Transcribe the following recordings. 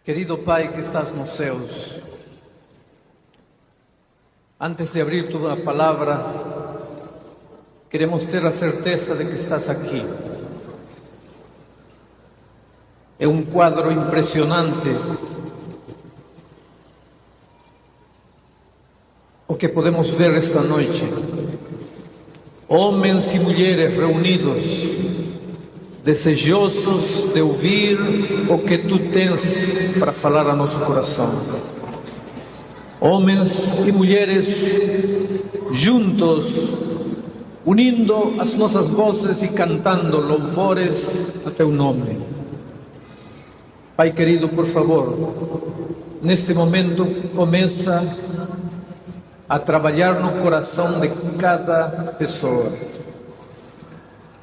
Querido Pai que estás nos céus, antes de abrir tu palavra, queremos ter a certeza de que estás aqui. É um quadro impressionante o que podemos ver esta noite. Homens e mulheres reunidos, desejosos de ouvir o que tu tens para falar a nosso coração. Homens e mulheres juntos, unindo as nossas vozes e cantando louvores a teu nome. Pai querido, por favor, neste momento começa a trabalhar no coração de cada pessoa.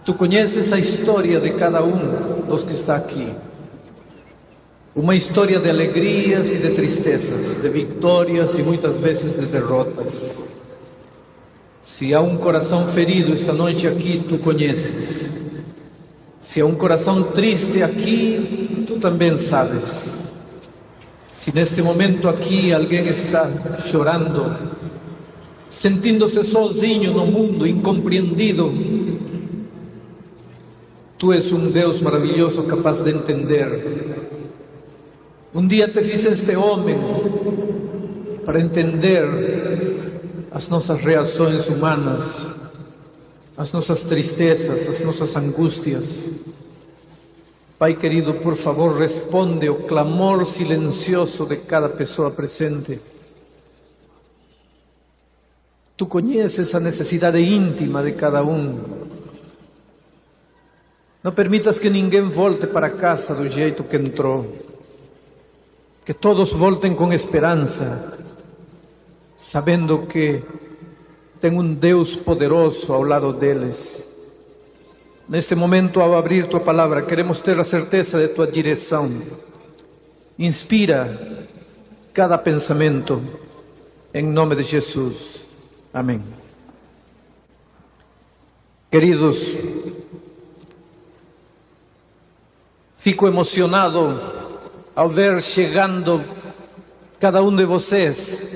Tu conheces a história de cada um dos que está aqui. Uma história de alegrias e de tristezas, de vitórias e muitas vezes de derrotas. Se há um coração ferido esta noite aqui, tu conheces. Se há um coração triste aqui, tu também sabes. Se neste momento aqui alguém está chorando, sentindo-se sozinho no mundo, incompreendido, tu és um Deus maravilhoso, capaz de entender. Um dia te fizeste homem para entender as nossas reações humanas, as nossas tristezas, as nossas angústias. Pai querido, por favor, responde ao clamor silencioso de cada pessoa presente. Tu conheces a necessidade íntima de cada um. Não permitas que ninguém volte para casa do jeito que entrou. Que todos voltem com esperança, sabendo que tem um Deus poderoso ao lado deles. Neste momento, ao abrir tua palavra, queremos ter a certeza de tua direção. Inspira cada pensamento, em nome de Jesus. Amém. Queridos, fico emocionado ao ver chegando cada um de vocês,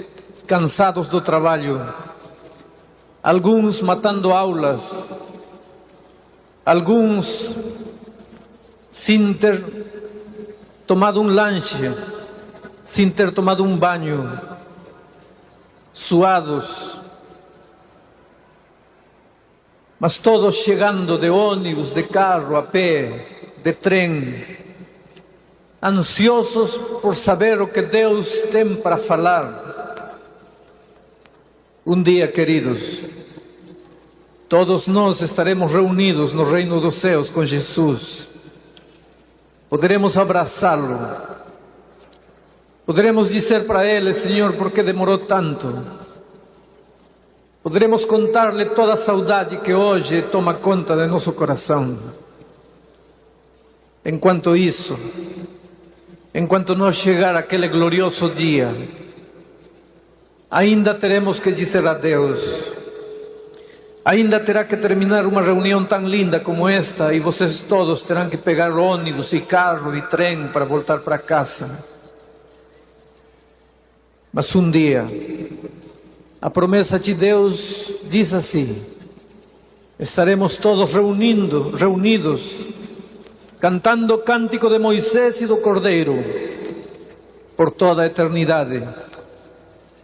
cansados do trabalho, alguns matando aulas, alguns sem ter tomado um lanche, sem ter tomado um banho, suados, mas todos chegando de ônibus, de carro, a pé, de trem, ansiosos por saber o que Deus tem para falar. Um dia, queridos, todos nós estaremos reunidos no reino dos céus com Jesus. Poderemos abraçá-lo. Poderemos dizer para Ele: Senhor, por que demorou tanto? Poderemos contar-lhe toda a saudade que hoje toma conta de nosso coração. Enquanto isso, enquanto não chegar aquele glorioso dia, ainda teremos que dizer adeus. Ainda terá que terminar uma reunião tão linda como esta e vocês todos terão que pegar ônibus e carro e trem para voltar para casa. Mas um dia, a promessa de Deus diz assim: estaremos todos reunidos, cantando o cântico de Moisés e do Cordeiro, por toda a eternidade.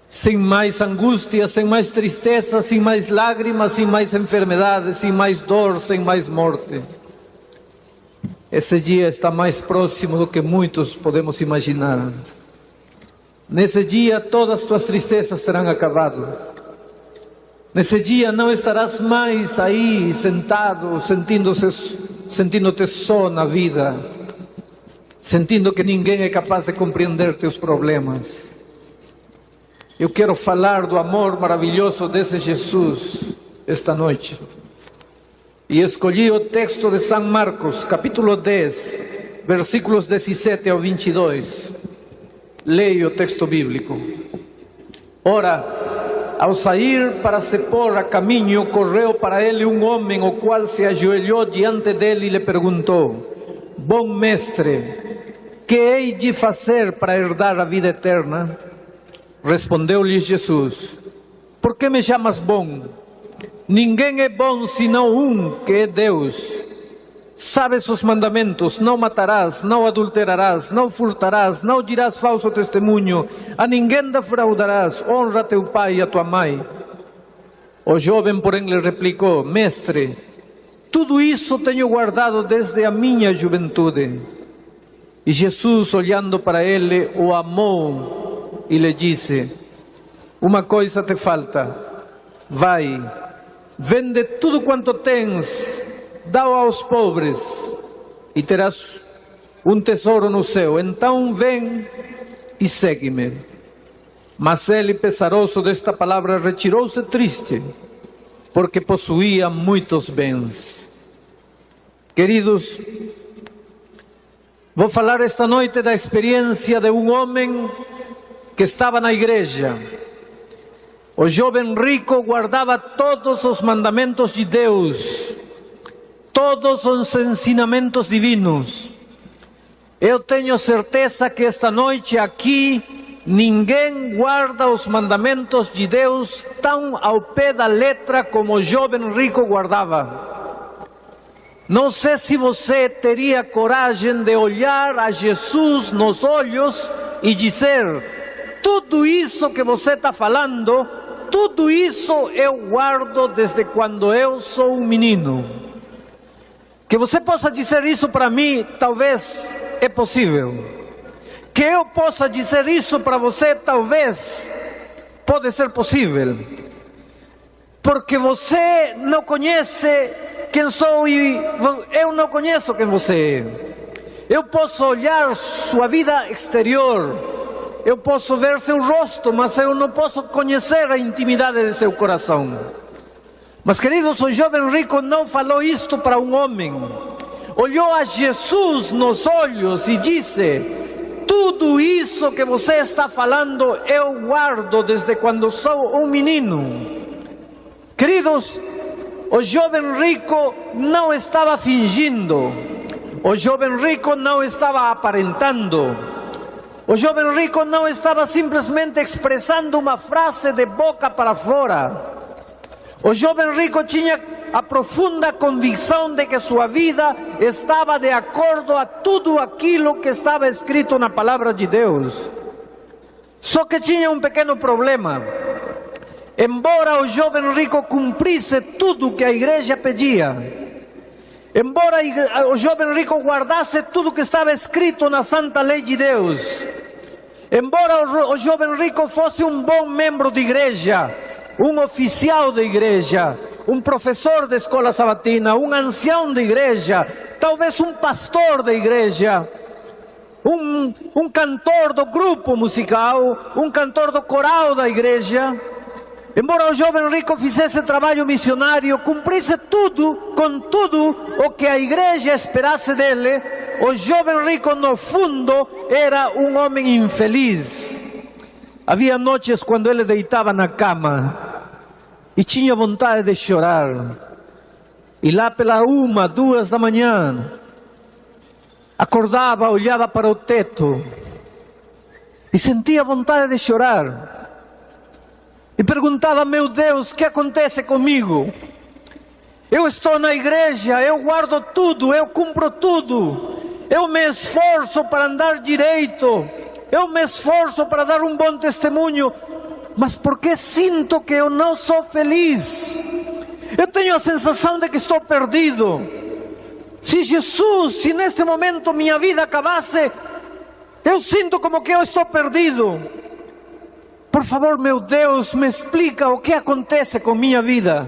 Sem mais angústia, sem mais tristeza, sem mais lágrimas, sem mais enfermidades, sem mais dor, sem mais morte. Esse dia está mais próximo do que muitos podemos imaginar. Nesse dia todas as tuas tristezas terão acabado. Nesse dia não estarás mais aí sentado, sentindo-te só na vida, sentindo que ninguém é capaz de compreender teus problemas. Eu quero falar do amor maravilhoso desse Jesus esta noite. E escolhi o texto de São Marcos, capítulo 10, versículos 17 ao 22. Leio o texto bíblico. Ora, ao sair para se pôr a caminho, correu para ele um homem, o qual se ajoelhou diante dele e lhe perguntou: Bom mestre, que hei de fazer para herdar a vida eterna? Respondeu-lhes Jesus: por que me chamas bom? Ninguém é bom senão um, que é Deus. Sabes os mandamentos: não matarás, não adulterarás, não furtarás, não dirás falso testemunho, a ninguém defraudarás, honra teu pai e a tua mãe. O jovem, porém, lhe replicou: mestre, tudo isso tenho guardado desde a minha juventude. E Jesus, olhando para ele, o amou e lhe disse: uma coisa te falta, vai, vende tudo quanto tens, dá-o aos pobres e terás um tesouro no céu. Então vem e segue-me. Mas ele, pesaroso desta palavra, retirou-se triste, porque possuía muitos bens. Queridos, vou falar esta noite da experiência de um homem que estava na igreja. O jovem rico guardava todos os mandamentos de Deus, todos os ensinamentos divinos. Eu tenho certeza que esta noite aqui ninguém guarda os mandamentos de Deus tão ao pé da letra como o jovem rico guardava. Não sei se você teria coragem de olhar a Jesus nos olhos e dizer: tudo isso que você está falando, tudo isso eu guardo desde quando eu sou um menino. Que você possa dizer isso para mim, talvez é possível. Que eu possa dizer isso para você, talvez pode ser possível. Porque você não conhece quem sou e eu não conheço quem você é. Eu posso olhar sua vida exterior, eu posso ver seu rosto, mas eu não posso conhecer a intimidade de seu coração. Mas, queridos, o jovem rico não falou isto para um homem. Olhou a Jesus nos olhos e disse: tudo isso que você está falando eu guardo desde quando sou um menino. Queridos, o jovem rico não estava fingindo. O jovem rico não estava aparentando. O jovem rico não estava simplesmente expressando uma frase de boca para fora. O jovem rico tinha a profunda convicção de que sua vida estava de acordo a tudo aquilo que estava escrito na palavra de Deus. Só que tinha um pequeno problema. Embora o jovem rico cumprisse tudo que a igreja pedia, embora o jovem rico guardasse tudo que estava escrito na santa lei de Deus, embora o jovem rico fosse um bom membro de igreja, um oficial de igreja, um professor de escola sabatina, um ancião de igreja, talvez um pastor de igreja, um cantor do grupo musical, um cantor do coral da igreja, embora o jovem rico fizesse trabalho missionário, cumprisse tudo, com tudo o que a igreja esperasse dele, o jovem rico no fundo era um homem infeliz. Havia noites quando ele deitava na cama e tinha vontade de chorar. E lá pela 1, 2 da manhã, acordava, olhava para o teto e sentia vontade de chorar. E perguntava: meu Deus, o que acontece comigo? Eu estou na igreja, eu guardo tudo, eu cumpro tudo. Eu me esforço para andar direito. Eu me esforço para dar um bom testemunho, mas por que sinto que eu não sou feliz? Eu tenho a sensação de que estou perdido. Se Jesus, se neste momento minha vida acabasse, eu sinto como que eu estou perdido. Por favor, meu Deus, me explica o que acontece com minha vida.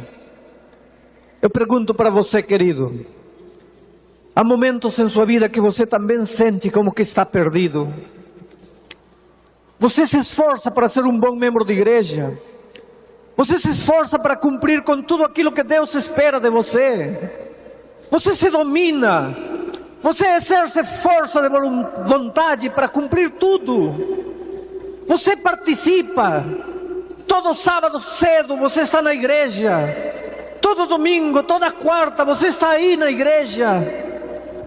Eu pergunto para você, querido, há momentos em sua vida que você também sente como que está perdido? Você se esforça para ser um bom membro de igreja. Você se esforça para cumprir com tudo aquilo que Deus espera de você. Você se domina. Você exerce força de vontade para cumprir tudo. Você participa. Todo sábado cedo você está na igreja. Todo domingo, toda quarta você está aí na igreja.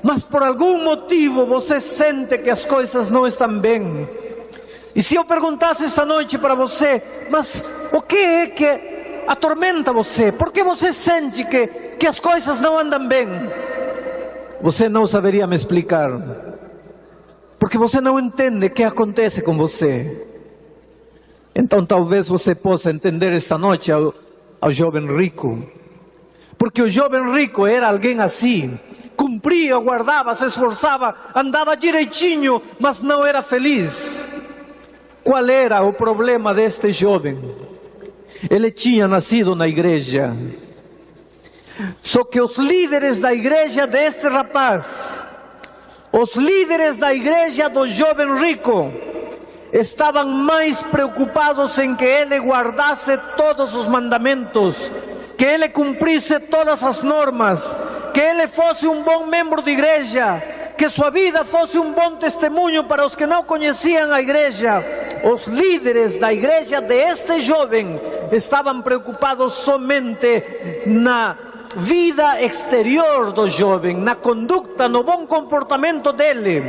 mas por algum motivo você sente que as coisas não estão bem. E se eu perguntasse esta noite para você, mas o que é que atormenta você? Por que você sente que as coisas não andam bem? Você não saberia me explicar, porque você não entende o que acontece com você. Então talvez você possa entender esta noite ao jovem rico, porque o jovem rico era alguém assim, cumpria, guardava, se esforçava, andava direitinho, mas não era feliz. Qual era o problema deste jovem? Ele tinha nascido na igreja, só que os líderes da igreja deste rapaz, os líderes da igreja do jovem rico, estavam mais preocupados em que ele guardasse todos os mandamentos, que ele cumprisse todas as normas, que ele fosse um bom membro de igreja, que sua vida fosse um bom testemunho para os que não conheciam a igreja. Os líderes da igreja deste jovem estavam preocupados somente na vida exterior do jovem, na conduta, no bom comportamento dele.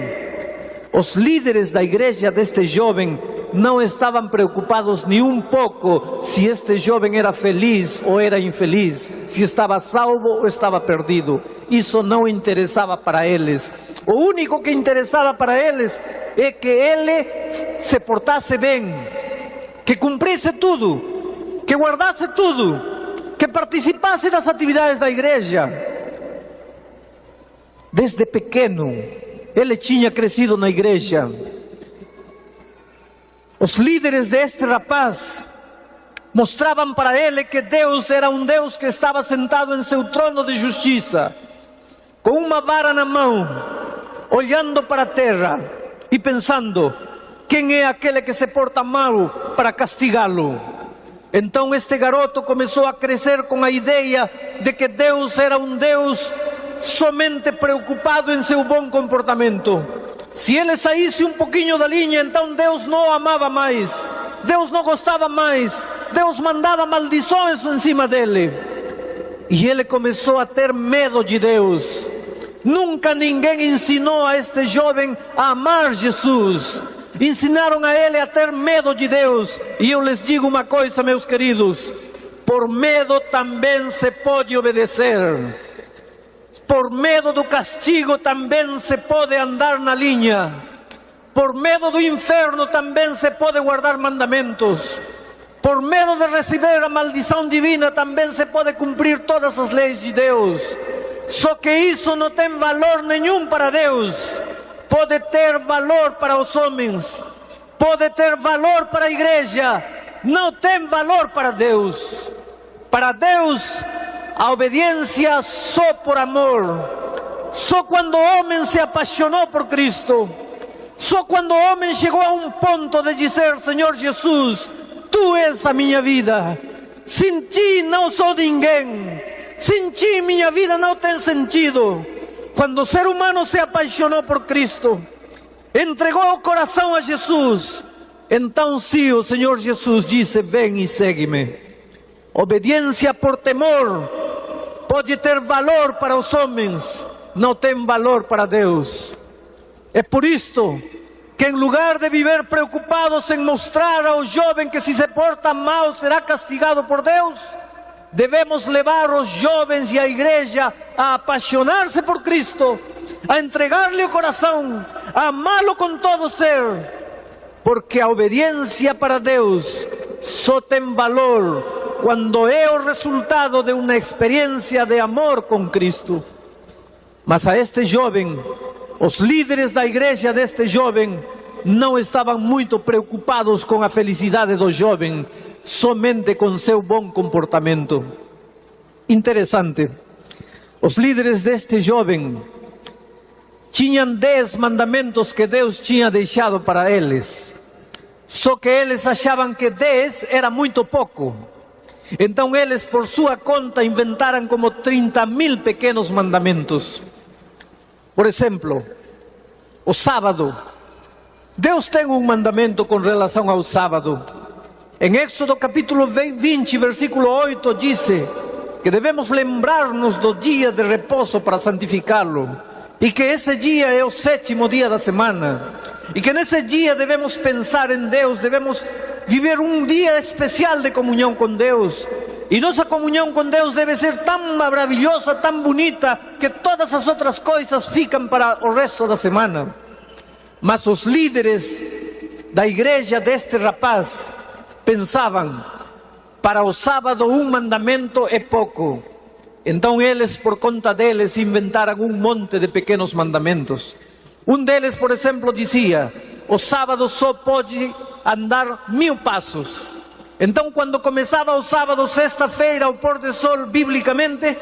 Os líderes da igreja deste jovem não estavam preocupados nem um pouco se este jovem era feliz ou era infeliz, se estava salvo ou estava perdido. Isso não interessava para eles. O único que interessava para eles é que ele se portasse bem, que cumprisse tudo, que guardasse tudo, que participasse das atividades da igreja. Desde pequeno, ele tinha crescido na igreja. Os líderes deste rapaz mostravam para ele que Deus era um Deus que estava sentado em seu trono de justiça, com uma vara na mão, olhando para a terra e pensando: quem é aquele que se porta mal para castigá-lo? Então este garoto começou a crescer com a ideia de que Deus era um Deus somente preocupado em seu bom comportamento. Se ele saísse um pouquinho da linha, então Deus não o amava mais, Deus não gostava mais, Deus mandava maldições em cima dele. E ele começou a ter medo de Deus. Nunca ninguém ensinou a este jovem a amar Jesus. Ensinaram a ele a ter medo de Deus. E eu lhes digo uma coisa, meus queridos: por medo também se pode obedecer. Por medo do castigo também se pode andar na linha. Por medo do inferno também se pode guardar mandamentos. Por medo de receber a maldição divina também se pode cumprir todas as leis de Deus. Só que isso não tem valor nenhum para Deus. Pode ter valor para os homens, pode ter valor para a igreja, não tem valor para Deus. Para Deus, a obediência só por amor. Só quando o homem se apaixonou por Cristo, só quando o homem chegou a um ponto de dizer: Senhor Jesus, Tu és a minha vida, sem Ti não sou ninguém, sem Ti minha vida não tem sentido. Quando o ser humano se apaixonou por Cristo, entregou o coração a Jesus, então sim, o Senhor Jesus disse: vem e segue-me. Obediência por temor pode ter valor para os homens, não tem valor para Deus. É por isto que, em lugar de viver preocupados em mostrar ao jovem que se porta mal será castigado por Deus, devemos levar os jovens e a igreja a apaixonar-se por Cristo, a entregar-lhe o coração, a amá-lo com todo o ser, porque a obediência para Deus só tem valor quando é o resultado de uma experiência de amor com Cristo. Mas a este jovem, os líderes da igreja deste jovem não estavam muito preocupados com a felicidade do jovem, somente com seu bom comportamento. Interessante, os líderes deste jovem tinham 10 mandamentos que Deus tinha deixado para eles, só que eles achavam que 10 era muito pouco. Então eles, por sua conta, inventaram como 30.000 pequenos mandamentos. Por exemplo, o sábado. Deus tem um mandamento com relação ao sábado. Em Éxodo capítulo 20, versículo 8, diz que devemos lembrar-nos do dia de repouso para santificá-lo. e que esse dia é o 7º dia da semana, e que nesse dia devemos pensar em Deus, devemos viver um dia especial de comunhão com Deus. E nossa comunhão com Deus deve ser tão maravilhosa, tão bonita, que todas as outras coisas ficam para o resto da semana. Mas os líderes da igreja deste rapaz pensavam: para o sábado um mandamento é pouco. Então eles, por conta deles, inventaram um monte de pequenos mandamentos. Um deles, por exemplo, dizia: o sábado só pode andar 1000 passos. Então, quando começava o sábado, sexta-feira, ao pôr do sol, biblicamente,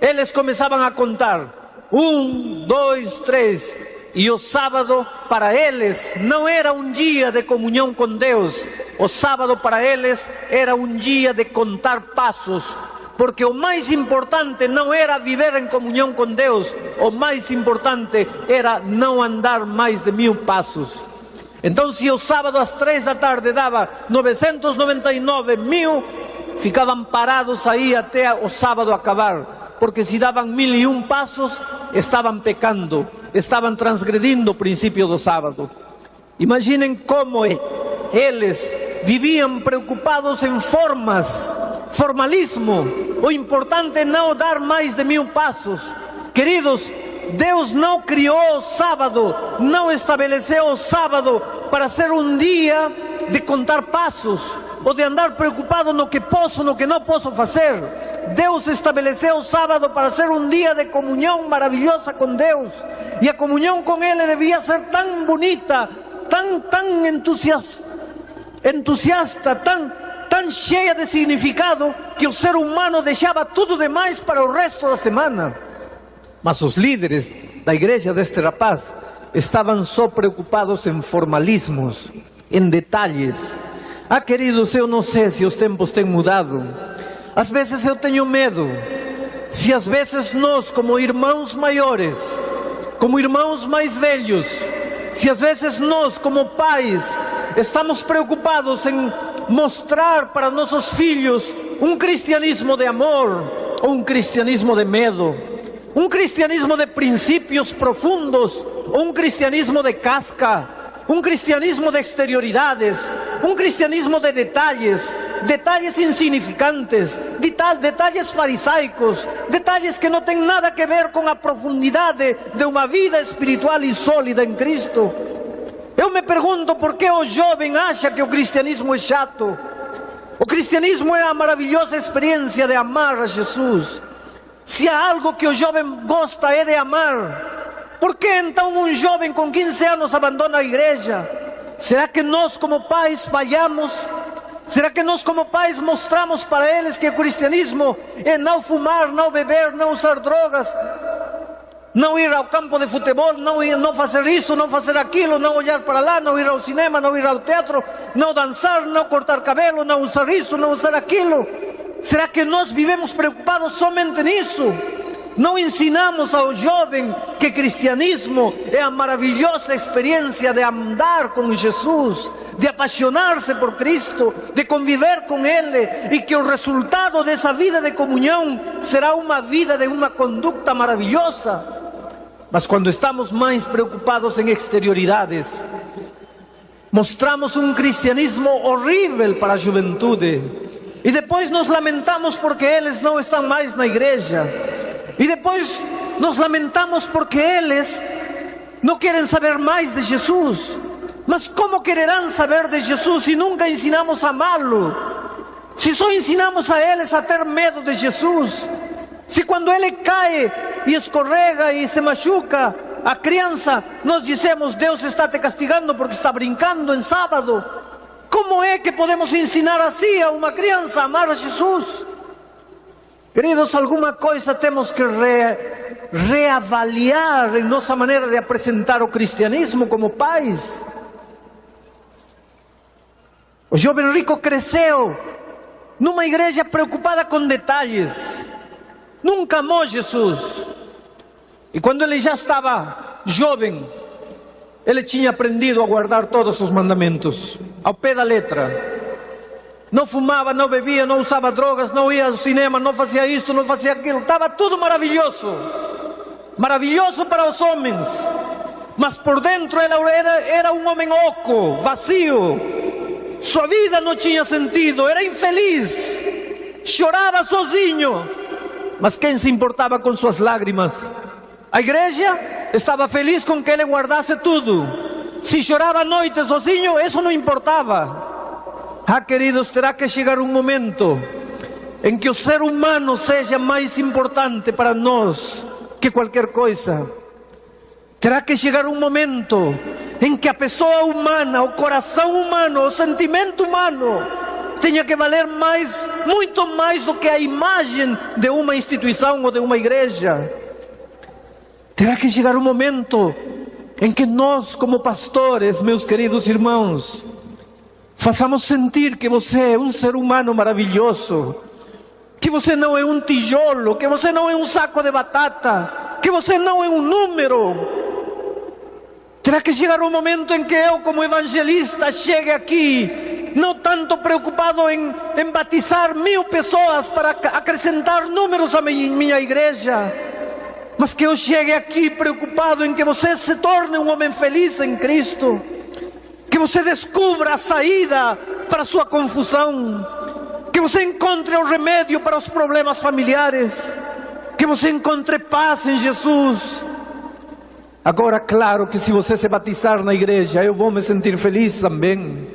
eles começavam a contar: 1, 2, 3. E o sábado, para eles, não era um dia de comunhão com Deus. O sábado, para eles, era um dia de contar passos. Porque o mais importante não era viver em comunhão com Deus. O mais importante era não andar mais de 1000 passos. Então, se o sábado às 3 da tarde dava 999.000, ficavam parados aí até o sábado acabar. Porque se davam 1001 passos, estavam pecando, estavam transgredindo o princípio do sábado. Imaginem como eles viviam preocupados em formalismo. O importante é não dar mais de 1000 passos. Queridos, Deus não criou o sábado, não estabeleceu o sábado para ser um dia de contar passos, ou de andar preocupado no que posso, no que não posso fazer. Deus estabeleceu o sábado para ser um dia de comunhão maravilhosa com Deus. E a comunhão com Ele devia ser tão bonita, tão entusiasta, tão cheia de significado, que o ser humano deixava tudo demais para o resto da semana. Mas os líderes da igreja deste rapaz estavam só preocupados em formalismos, em detalhes. Queridos, eu não sei se os tempos têm mudado. Às vezes eu tenho medo, se às vezes nós, como irmãos maiores, como irmãos mais velhos, se às vezes nós, como pais, estamos preocupados em mostrar para nossos filhos um cristianismo de amor ou um cristianismo de medo, um cristianismo de princípios profundos ou um cristianismo de casca, um cristianismo de exterioridades, um cristianismo de detalles insignificantes, detalles farisaicos, detalles que não têm nada a ver com a profundidade de uma vida espiritual e sólida em Cristo. Eu me pergunto por que o jovem acha que o cristianismo é chato. O cristianismo é a maravilhosa experiência de amar a Jesus. Se há algo que o jovem gosta é de amar, por que então um jovem com 15 anos abandona a igreja? Será que nós como pais falhamos? Será que nós como pais mostramos para eles que o cristianismo é não fumar, não beber, não usar drogas, não ir ao campo de futebol, não fazer isso, não fazer aquilo, não olhar para lá, não ir ao cinema, não ir ao teatro, não dançar, não cortar cabelo, não usar isso, não usar aquilo? Será que nós vivemos preocupados somente nisso? Não ensinamos ao jovem que cristianismo é a maravilhosa experiência de andar com Jesus, de apaixonar-se por Cristo, de conviver com Ele, e que o resultado dessa vida de comunhão será uma vida de uma conduta maravilhosa. Mas quando estamos mais preocupados em exterioridades, mostramos um cristianismo horrível para a juventude. E depois nos lamentamos porque eles não estão mais na igreja. E depois nos lamentamos porque eles não querem saber mais de Jesus. Mas como quererão saber de Jesus se nunca ensinamos a amá-lo? Se só ensinamos a eles a ter medo de Jesus? Se quando ele cai e escorrega e se machuca, a criança, nós dizemos: Deus está te castigando porque está brincando em sábado. Como é que podemos ensinar assim a uma criança a amar a Jesus? Queridos, alguma coisa temos que reavaliar em nossa maneira de apresentar o cristianismo como pais. O jovem rico cresceu numa igreja preocupada com detalhes. Nunca amou Jesus. E quando ele já estava jovem, ele tinha aprendido a guardar todos os mandamentos, ao pé da letra. Não fumava, não bebia, não usava drogas, não ia ao cinema, não fazia isto, não fazia aquilo. Estava tudo maravilhoso. maravilhoso para os homens, mas por dentro era um homem oco, vazio. Sua vida não tinha sentido, era infeliz, chorava sozinho. Mas quem se importava com suas lágrimas? A igreja estava feliz com que ele guardasse tudo. Se chorava à noite sozinho, isso não importava. Ah, queridos, terá que chegar um momento em que o ser humano seja mais importante para nós que qualquer coisa. Terá que chegar um momento em que a pessoa humana, o coração humano, o sentimento humano tenha que valer mais, muito mais do que a imagem de uma instituição ou de uma igreja. Terá que chegar um momento em que nós, como pastores, meus queridos irmãos, façamos sentir que você é um ser humano maravilhoso, que você não é um tijolo, que você não é um saco de batata, que você não é um número. Terá que chegar um momento em que eu, como evangelista, chegue aqui, não tanto preocupado em batizar 1000 pessoas para acrescentar números à minha igreja, mas que eu chegue aqui preocupado em que você se torne um homem feliz em Cristo, que você descubra a saída para a sua confusão, que você encontre o remédio para os problemas familiares, que você encontre paz em Jesus. Agora, claro que se você se batizar na igreja, eu vou me sentir feliz também.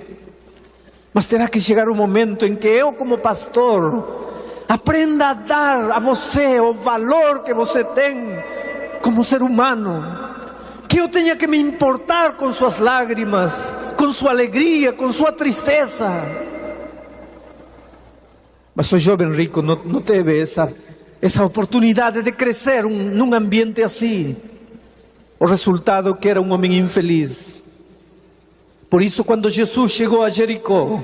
Mas terá que chegar um momento em que eu, como pastor, aprenda a dar a você o valor que você tem como ser humano. Que eu tenha que me importar com suas lágrimas, com sua alegria, com sua tristeza. Mas o jovem rico não teve essa oportunidade de crescer num ambiente assim. O resultado que era um homem infeliz. Por isso, quando Jesus chegou a Jericó,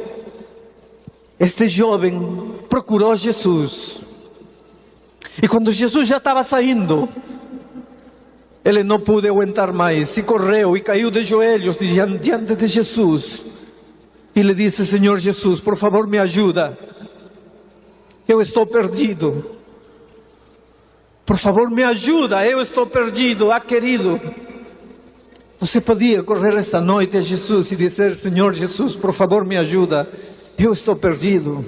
este jovem procurou Jesus. E quando Jesus já estava saindo, ele não pôde aguentar mais, e correu e caiu de joelhos diante de Jesus. E lhe disse: Senhor Jesus, por favor me ajuda. Eu estou perdido. Por favor me ajuda, eu estou perdido. Ah, querido, você podia correr esta noite a Jesus e dizer: Senhor Jesus, por favor me ajuda, eu estou perdido.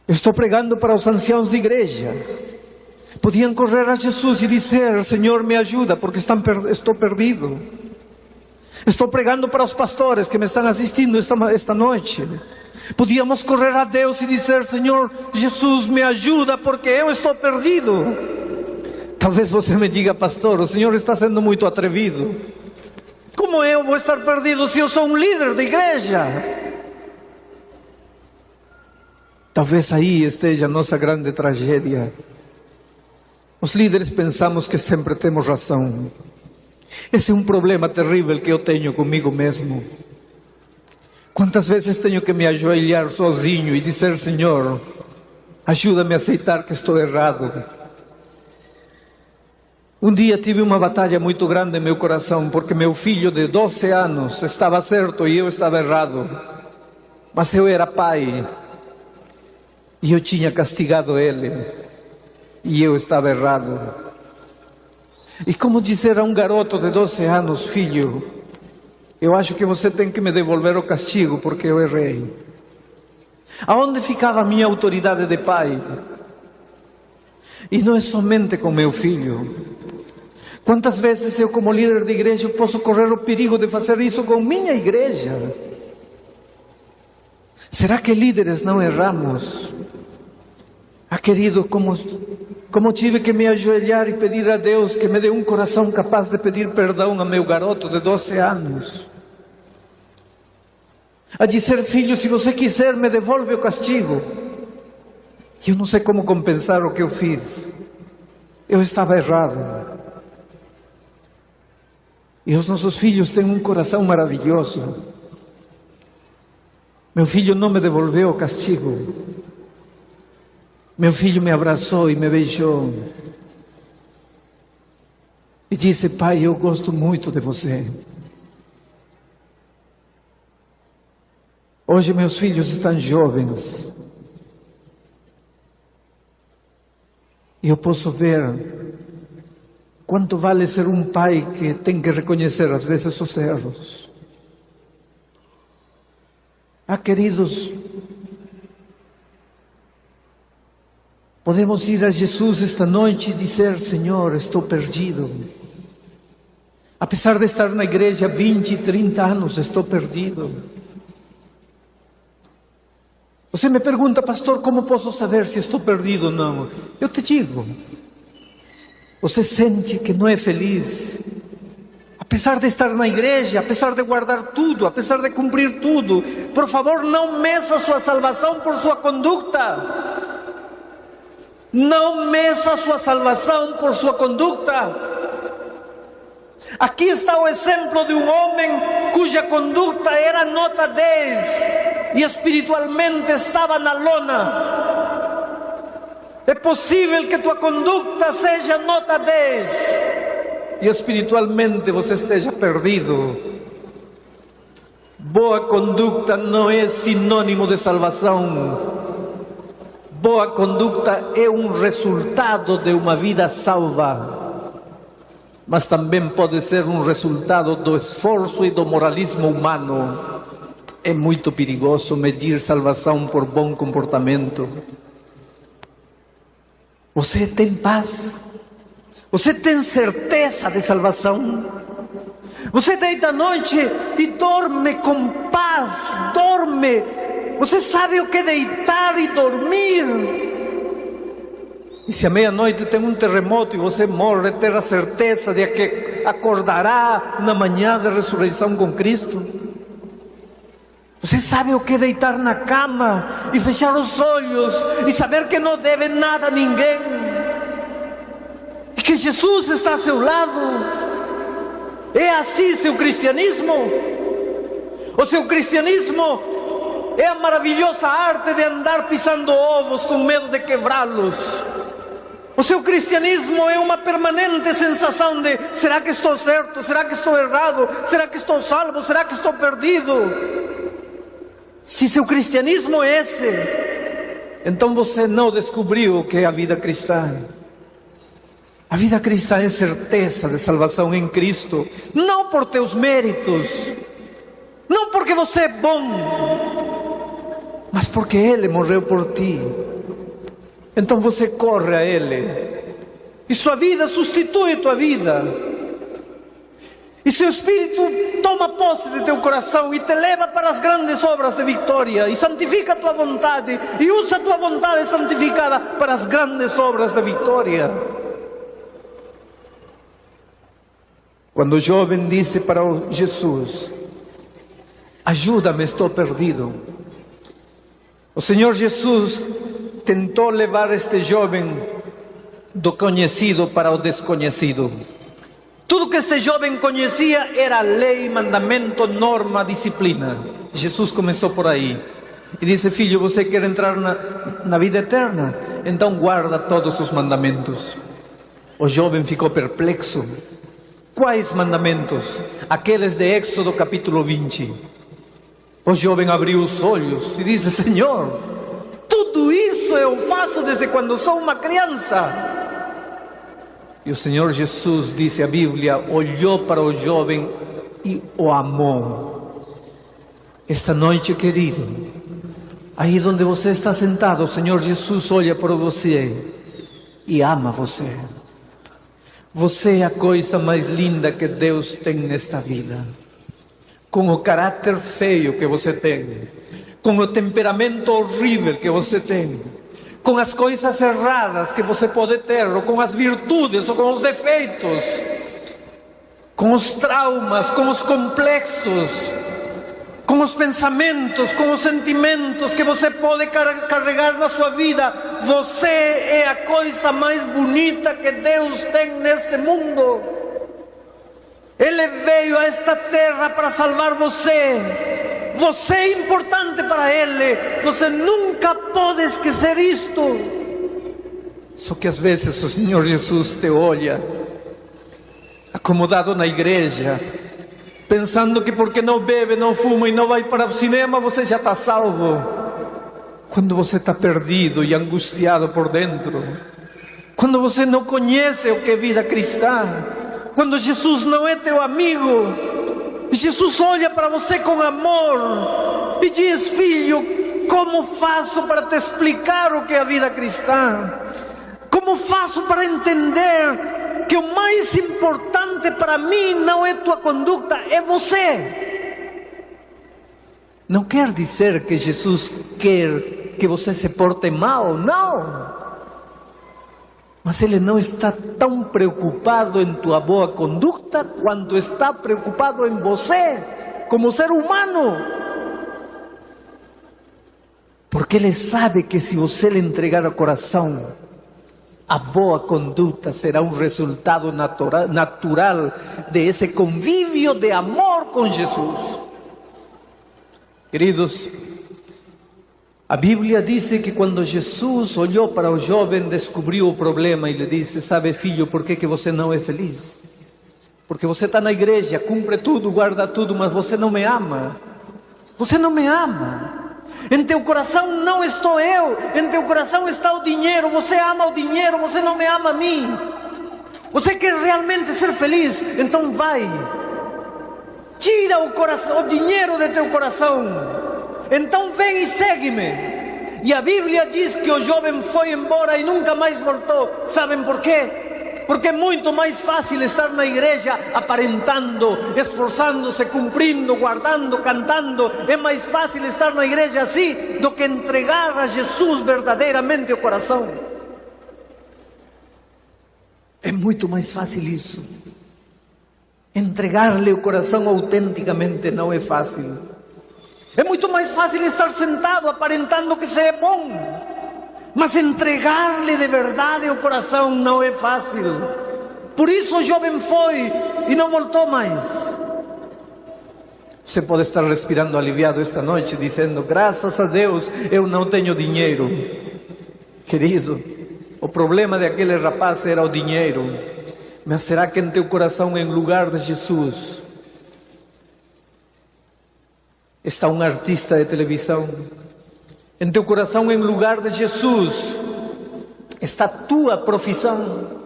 Eu estou pregando para os anciãos de igreja. Podiam correr a Jesus e dizer: Senhor me ajuda, porque estou perdido. Estou pregando para os pastores que me estão assistindo esta noite. Podíamos correr a Deus e dizer: Senhor Jesus me ajuda, porque eu estou perdido. Talvez você me diga: pastor, o senhor está sendo muito atrevido. Como eu vou estar perdido se eu sou um líder de igreja? Talvez aí esteja a nossa grande tragédia. Os líderes pensamos que sempre temos razão. Esse é um problema terrível que eu tenho comigo mesmo. Quantas vezes tenho que me ajoelhar sozinho e dizer: Senhor, ajuda-me a aceitar que estou errado. Um dia tive uma batalha muito grande em meu coração, porque meu filho de 12 anos estava certo e eu estava errado. Mas eu era pai e eu tinha castigado ele e eu estava errado. E como dizer a um garoto de 12 anos: filho, eu acho que você tem que me devolver o castigo porque eu errei. Aonde ficava a minha autoridade de pai? E não é somente com meu filho. Quantas vezes eu, como líder de igreja, posso correr o perigo de fazer isso com minha igreja? Será que líderes não erramos? Ah, querido, como tive que me ajoelhar e pedir a Deus que me dê um coração capaz de pedir perdão a meu garoto de 12 anos. A dizer: filho, se você quiser, me devolve o castigo. Eu não sei como compensar o que eu fiz. Eu estava errado. E os nossos filhos têm um coração maravilhoso. Meu filho não me devolveu o castigo. Meu filho me abraçou e me beijou. E disse: pai, eu gosto muito de você. Hoje meus filhos estão jovens. E eu posso ver Quanto vale ser um pai que tem que reconhecer às vezes os erros? Queridos, podemos ir a Jesus esta noite e dizer: Senhor, estou perdido. Apesar de estar na igreja 20, 30 anos, estou perdido. Você me pergunta: pastor, como posso saber se estou perdido ou não? Eu te digo, você sente que não é feliz, apesar de estar na igreja, apesar de guardar tudo, apesar de cumprir tudo, por favor, não meça sua salvação por sua conduta. Não meça sua salvação por sua conduta. Aqui está o exemplo de um homem cuja conduta era nota 10 e espiritualmente estava na lona. É possível que tua conduta seja nota 10 e espiritualmente você esteja perdido. Boa conduta não é sinônimo de salvação. Boa conduta é um resultado de uma vida salva, mas também pode ser um resultado do esforço e do moralismo humano. É muito perigoso medir salvação por bom comportamento. Você tem paz? Você tem certeza de salvação? Você deita à noite e dorme com paz, dorme. Você sabe o que é deitar e dormir. E se à meia-noite tem um terremoto e você morre, ter a certeza de que acordará na manhã da ressurreição com Cristo? Você sabe o que é deitar na cama e fechar os olhos e saber que não deve nada a ninguém? E que Jesus está a seu lado? É assim seu cristianismo? O seu cristianismo é a maravilhosa arte de andar pisando ovos com medo de quebrá-los? O seu cristianismo é uma permanente sensação de: será que estou certo? Será que estou errado? Será que estou salvo? Será que estou perdido? Se seu cristianismo é esse, então você não descobriu o que é a vida cristã. A vida cristã é certeza de salvação em Cristo, não por teus méritos, não porque você é bom, mas porque Ele morreu por ti. Então você corre a Ele e sua vida substitui tua vida. E seu Espírito toma posse de teu coração e te leva para as grandes obras de vitória e santifica a tua vontade e usa a tua vontade santificada para as grandes obras de vitória. Quando o jovem disse para Jesus: ajuda-me, estou perdido, o Senhor Jesus tentou levar este jovem do conhecido para o desconhecido. Tudo que este jovem conhecia era lei, mandamento, norma, disciplina. Jesus começou por aí e disse: filho, você quer entrar na vida eterna? Então guarda todos os mandamentos. O jovem ficou perplexo. Quais mandamentos? Aqueles de Êxodo capítulo 20. O jovem abriu os olhos e disse: Senhor, tudo isso eu faço desde quando sou uma criança. E o Senhor Jesus, disse a Bíblia, olhou para o jovem e o amou. Esta noite, querido, aí onde você está sentado, o Senhor Jesus olha para você e ama você. Você é a coisa mais linda que Deus tem nesta vida. Com o caráter feio que você tem, com o temperamento horrível que você tem, com as coisas erradas que você pode ter, ou com as virtudes, ou com os defeitos, com os traumas, com os complexos, com os pensamentos, com os sentimentos que você pode carregar na sua vida. Você é a coisa mais bonita que Deus tem neste mundo. Ele veio a esta terra para salvar você. Você é importante para Ele. Você nunca pode esquecer isto. Só que às vezes o Senhor Jesus te olha acomodado na igreja, pensando que porque não bebe, não fuma e não vai para o cinema, você já está salvo. Quando você está perdido e angustiado por dentro, quando você não conhece o que é vida cristã, quando Jesus não é teu amigo, Jesus olha para você com amor e diz: filho, como faço para te explicar o que é a vida cristã? Como faço para entender que o mais importante para mim não é tua conduta, é você? Não quer dizer que Jesus quer que você se porte mal, não. Mas Ele não está tão preocupado em tua boa conduta quanto está preocupado em você, como ser humano. Porque Ele sabe que se você lhe entregar o coração, a boa conduta será um resultado natural de esse convívio de amor com Jesus. Queridos, a Bíblia diz que quando Jesus olhou para o jovem, descobriu o problema e lhe disse: sabe, filho, por que você não é feliz? Porque você está na igreja, cumpre tudo, guarda tudo, mas você não me ama. Você não me ama. Em teu coração não estou eu, em teu coração está o dinheiro. Você ama o dinheiro, você não me ama a mim. Você quer realmente ser feliz? Então vai, tira o dinheiro de teu coração. Então vem e segue-me. E a Bíblia diz que o jovem foi embora e nunca mais voltou. Sabem por quê? Porque é muito mais fácil estar na igreja aparentando, esforçando-se, cumprindo, guardando, cantando. É mais fácil estar na igreja assim do que entregar a Jesus verdadeiramente o coração. É muito mais fácil isso. Entregar-lhe o coração autenticamente não é fácil. É muito mais fácil estar sentado aparentando que você é bom. Mas entregar-lhe de verdade o coração não é fácil. Por isso o jovem foi e não voltou mais. Você pode estar respirando aliviado esta noite, dizendo: graças a Deus eu não tenho dinheiro. Querido, o problema daquele rapaz era o dinheiro. Mas será que em teu coração, em lugar de Jesus, está um artista de televisão? Em teu coração, em lugar de Jesus, está tua profissão.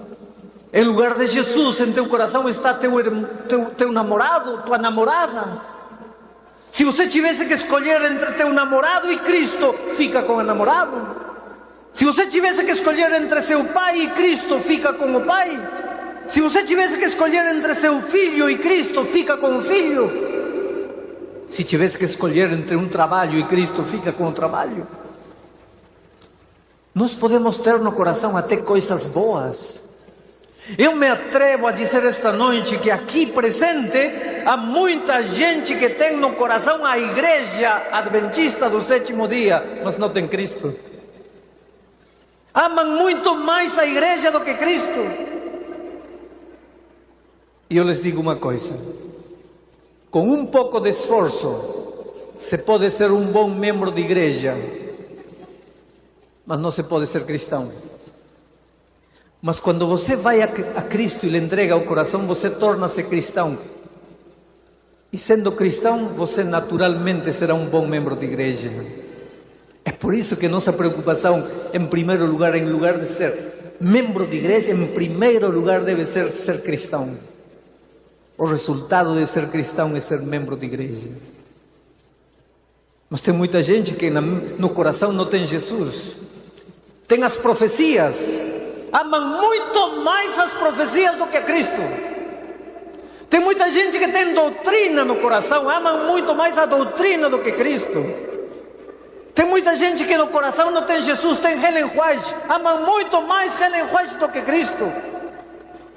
Em lugar de Jesus, em teu coração está teu namorado, tua namorada. Se você tivesse que escolher entre teu namorado e Cristo, fica com o namorado. Se você tivesse que escolher entre seu pai e Cristo, fica com o pai. Se você tivesse que escolher entre seu filho e Cristo, fica com o filho. Se tivesse que escolher entre um trabalho e Cristo, fica com o trabalho. Nós podemos ter no coração até coisas boas. Eu me atrevo a dizer esta noite que aqui presente há muita gente que tem no coração a igreja adventista do sétimo dia, mas não tem Cristo. Amam muito mais a igreja do que Cristo. E eu lhes digo uma coisa: com um pouco de esforço, se pode ser um bom membro de igreja, mas não se pode ser cristão. Mas quando você vai a Cristo e lhe entrega o coração, você torna-se cristão. E sendo cristão, você naturalmente será um bom membro de igreja. É por isso que nossa preocupação, em primeiro lugar, em lugar de ser membro de igreja, em primeiro lugar deve ser cristão. O resultado de ser cristão é ser membro de igreja. Mas tem muita gente que no coração não tem Jesus. Tem as profecias. Amam muito mais as profecias do que Cristo. Tem muita gente que tem doutrina no coração. Amam muito mais a doutrina do que Cristo. Tem muita gente que no coração não tem Jesus, tem Ellen White. Amam muito mais Ellen White do que Cristo.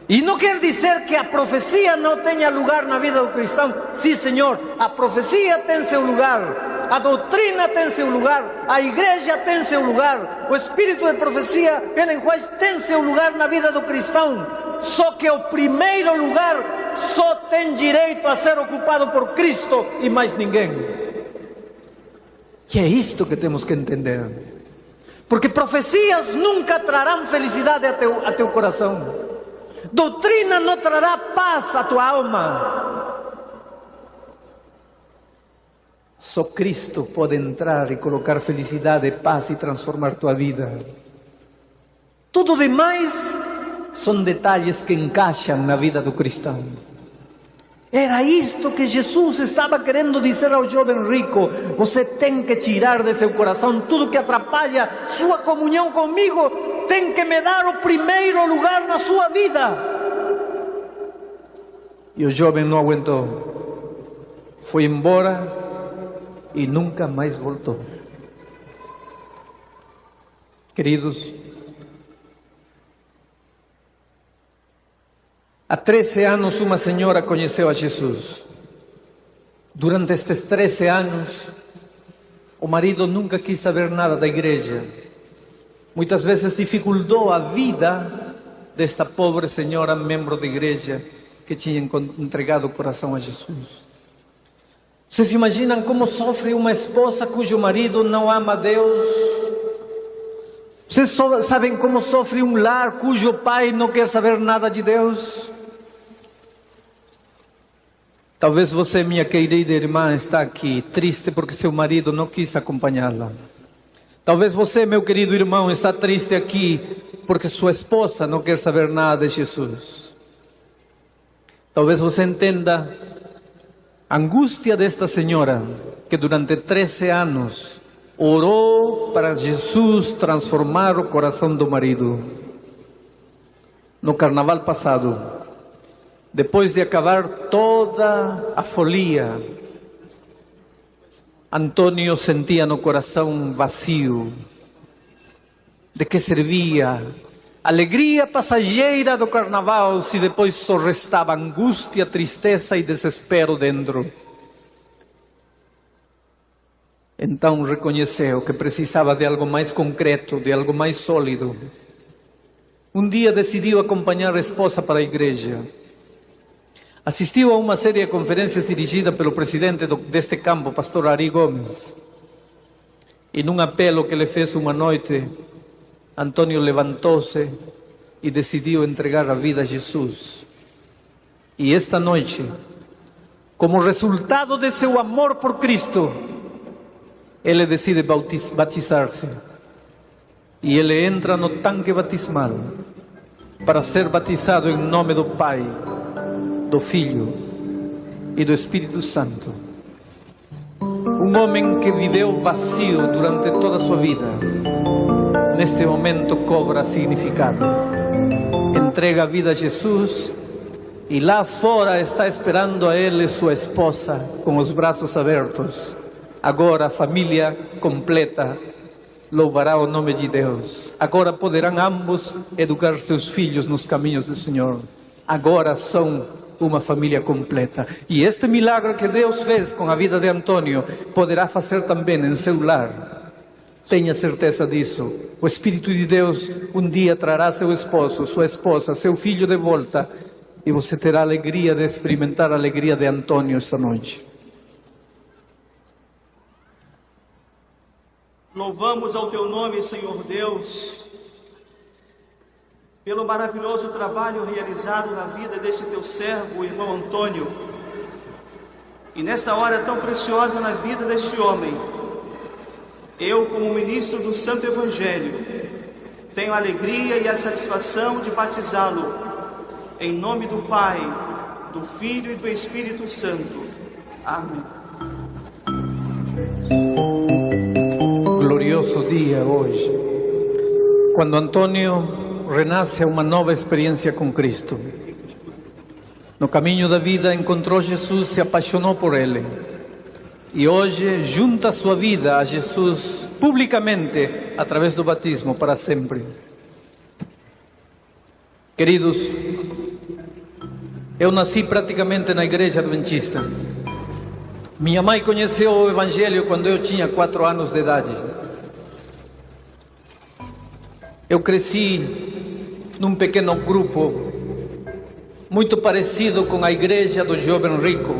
E não quer dizer que a profecia não tenha lugar na vida do cristão. Sim, Senhor, a profecia tem seu lugar, a doutrina tem seu lugar, a igreja tem seu lugar, o espírito de profecia, Ellen White, tem seu lugar na vida do cristão. Só que o primeiro lugar só tem direito a ser ocupado por Cristo e mais ninguém. E é isto que temos que entender. Porque profecias nunca trarão felicidade a teu coração. Doutrina não trará paz à tua alma. Só Cristo pode entrar e colocar felicidade, paz e transformar tua vida. Tudo demais são detalhes que encaixam na vida do cristão. Era isto que Jesus estava querendo dizer ao jovem rico: você tem que tirar de seu coração tudo que atrapalha sua comunhão comigo, tem que me dar o primeiro lugar na sua vida. E o jovem não aguentou, foi embora e nunca mais voltou. Queridos, há 13 anos uma senhora conheceu a Jesus. Durante estes 13 anos, o marido nunca quis saber nada da igreja. Muitas vezes dificultou a vida desta pobre senhora, membro da igreja, que tinha entregado o coração a Jesus. Vocês imaginam como sofre uma esposa cujo marido não ama a Deus? Vocês sabem como sofre um lar cujo pai não quer saber nada de Deus? Talvez você, minha querida irmã, está aqui triste porque seu marido não quis acompanhá-la. Talvez você, meu querido irmão, está triste aqui porque sua esposa não quer saber nada de Jesus. Talvez você entenda a angústia desta senhora que durante 13 anos orou para Jesus transformar o coração do marido. No carnaval passado, depois de acabar toda a folia, Antônio sentia no coração vazio. De que servia a alegria passageira do carnaval se depois só restava angústia, tristeza e desespero dentro? Então reconheceu que precisava de algo mais concreto, de algo mais sólido. Um dia decidiu acompanhar a esposa para a igreja. Assistiu a uma série de conferências dirigida pelo presidente deste campo, pastor Ari Gomes. E num apelo que lhe fez uma noite, Antônio levantou-se e decidiu entregar a vida a Jesus. E esta noite, como resultado de seu amor por Cristo, ele decide batizar-se. E ele entra no tanque batismal para ser batizado em nome do Pai, do Filho e do Espírito Santo. Um homem que viveu vazio durante toda a sua vida, neste momento cobra significado. Entrega a vida a Jesus e lá fora está esperando a ele sua esposa com os braços abertos. Agora a família completa louvará o nome de Deus. Agora poderão ambos educar seus filhos nos caminhos do Senhor. Agora são uma família completa. E este milagre que Deus fez com a vida de Antônio poderá fazer também em seu lar. Tenha certeza disso. O Espírito de Deus um dia trará seu esposo, sua esposa, seu filho de volta, e você terá a alegria de experimentar a alegria de Antônio esta noite. Louvamos ao Teu nome, Senhor Deus, pelo maravilhoso trabalho realizado na vida deste Teu servo, o irmão Antônio. E nesta hora tão preciosa na vida deste homem, eu, como ministro do Santo Evangelho, tenho a alegria e a satisfação de batizá-lo em nome do Pai, do Filho e do Espírito Santo. Amém. Glorioso dia hoje, quando Antônio renasce a uma nova experiência com Cristo. No caminho da vida encontrou Jesus, se apaixonou por Ele. E hoje junta sua vida a Jesus publicamente através do batismo para sempre. Queridos, eu nasci praticamente na igreja adventista. Minha mãe conheceu o Evangelho quando eu tinha 4 anos de idade. Eu cresci num pequeno grupo muito parecido com a igreja do jovem rico,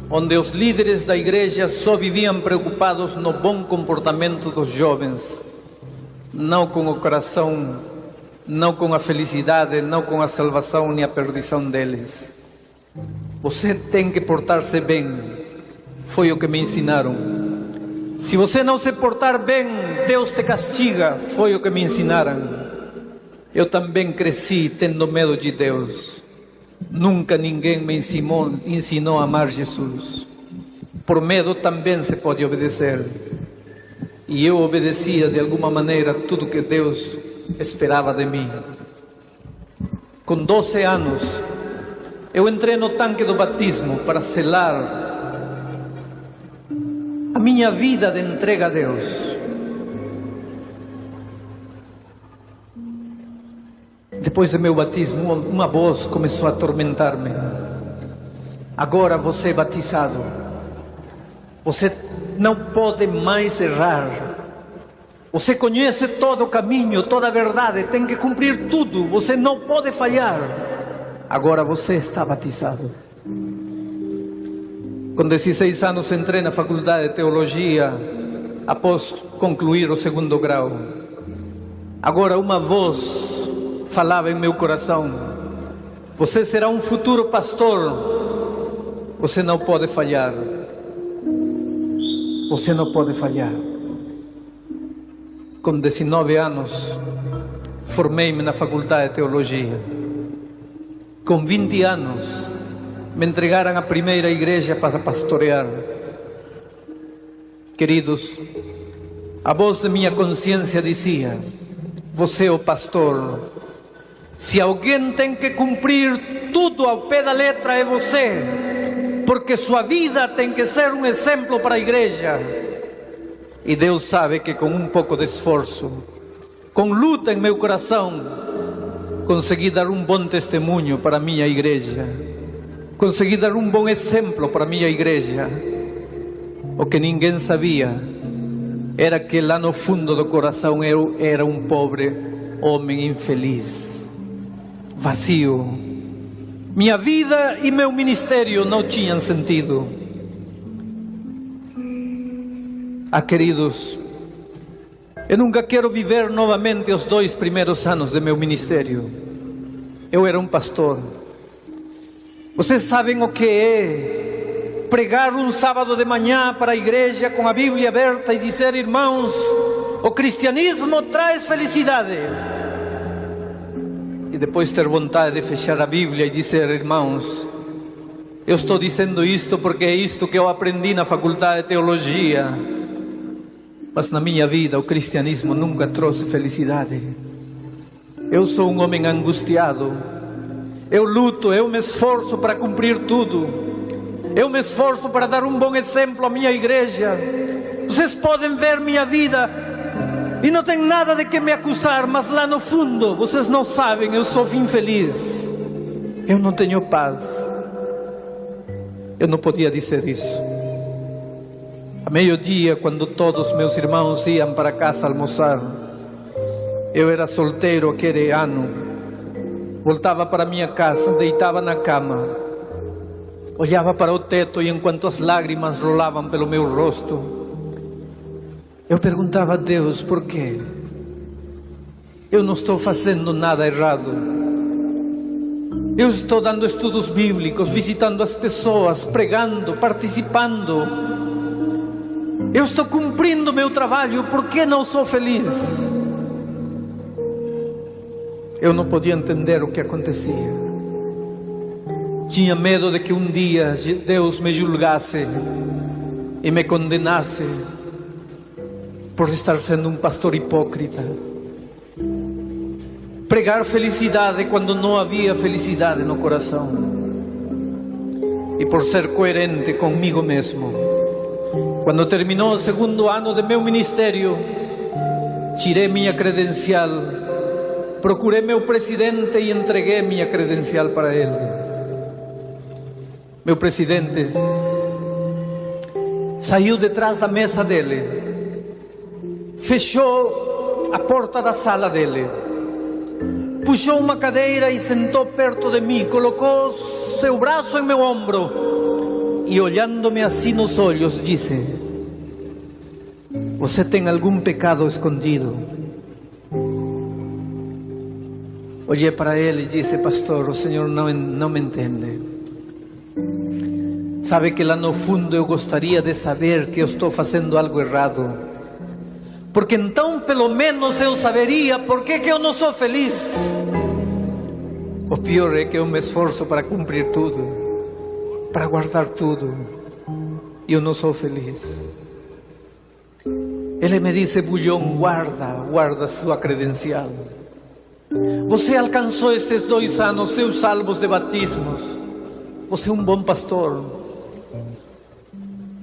onde os líderes da igreja só viviam preocupados no bom comportamento dos jovens, não com o coração, não com a felicidade, não com a salvação nem a perdição deles. Você tem que portar-se bem, foi o que me ensinaram. Se você não se portar bem, Deus te castiga, foi o que me ensinaram. Eu também cresci tendo medo de Deus. Nunca ninguém me ensinou a amar Jesus. Por medo também se pode obedecer. E eu obedecia de alguma maneira tudo que Deus esperava de mim. Com 12 anos, eu entrei no tanque do batismo para selar a minha vida de entrega a Deus. Depois do meu batismo, uma voz começou a atormentar-me. Agora você é batizado. Você não pode mais errar. Você conhece todo o caminho, toda a verdade, tem que cumprir tudo. Você não pode falhar. Agora você está batizado. Com 16 anos entrei na faculdade de teologia após concluir o 2º grau. Agora uma voz falava em meu coração: você será um futuro pastor. Você não pode falhar. Você não pode falhar. Com 19 anos, formei-me na faculdade de teologia. Com 20 anos, me entregaram à primeira igreja para pastorear. Queridos, a voz de minha consciência dizia: você é o pastor. Se alguém tem que cumprir tudo ao pé da letra, é você. Porque sua vida tem que ser um exemplo para a igreja. E Deus sabe que com um pouco de esforço, com luta em meu coração, consegui dar um bom testemunho para a minha igreja. Consegui dar um bom exemplo para a minha igreja. O que ninguém sabia era que lá no fundo do coração eu era um pobre homem infeliz, vazio. Minha vida e meu ministério não tinham sentido. Queridos, eu nunca quero viver novamente os 2 primeiros anos de meu ministério. Eu era um pastor. Vocês sabem o que é pregar um sábado de manhã para a igreja com a Bíblia aberta e dizer: irmãos, o cristianismo traz felicidade. E depois ter vontade de fechar a Bíblia e dizer: irmãos, eu estou dizendo isto porque é isto que eu aprendi na faculdade de teologia. Mas na minha vida o cristianismo nunca trouxe felicidade. Eu sou um homem angustiado. Eu luto, eu me esforço para cumprir tudo. Eu me esforço para dar um bom exemplo à minha igreja. Vocês podem ver minha vida e não tem nada de que me acusar, mas lá no fundo, vocês não sabem, eu sou infeliz. Eu não tenho paz. Eu não podia dizer isso. A meio-dia, quando todos meus irmãos iam para casa almoçar, eu era solteiro aquele ano. Voltava para minha casa, deitava na cama, olhava para o teto e enquanto as lágrimas rolavam pelo meu rosto, eu perguntava a Deus: por quê? Eu não estou fazendo nada errado. Eu estou dando estudos bíblicos, visitando as pessoas, pregando, participando. Eu estou cumprindo meu trabalho, por que não sou feliz? Eu não podia entender o que acontecia. Tinha medo de que um dia Deus me julgasse e me condenasse por estar sendo um pastor hipócrita. Pregar felicidade quando não havia felicidade no coração. E por ser coerente comigo mesmo, quando terminou o 2º ano de meu ministério, tirei minha credencial, procurei meu presidente e entreguei minha credencial para ele. Meu presidente saiu de trás da mesa dele, fechou a porta da sala dele, puxou uma cadeira e sentou perto de mim, colocou seu braço em meu ombro e, olhando-me assim nos olhos, disse: você tem algum pecado escondido? Olhei para ele e disse: pastor, o senhor não me entende. Sabe que lá no fundo eu gostaria de saber que eu estou fazendo algo errado. porque então pelo menos eu saberia por que eu não sou feliz. O pior é que eu me esforço para cumprir tudo, para guardar tudo, e eu não sou feliz. Ele me disse: Bulhão, guarda sua credencial. Você alcançou estes 2 anos seus salvos de batismos. Você é um bom pastor.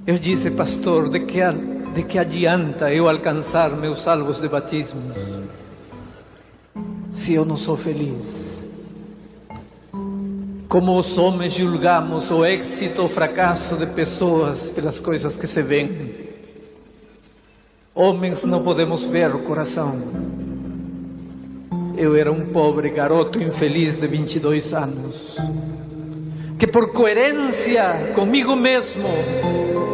Eu disse: pastor, de que adianta eu alcançar meus salvos de batismos se eu não sou feliz? Como os homens julgamos o êxito ou fracasso de pessoas pelas coisas que se veem. Homens não podemos ver o coração. Eu era um pobre garoto infeliz de 22 anos, que por coerência comigo mesmo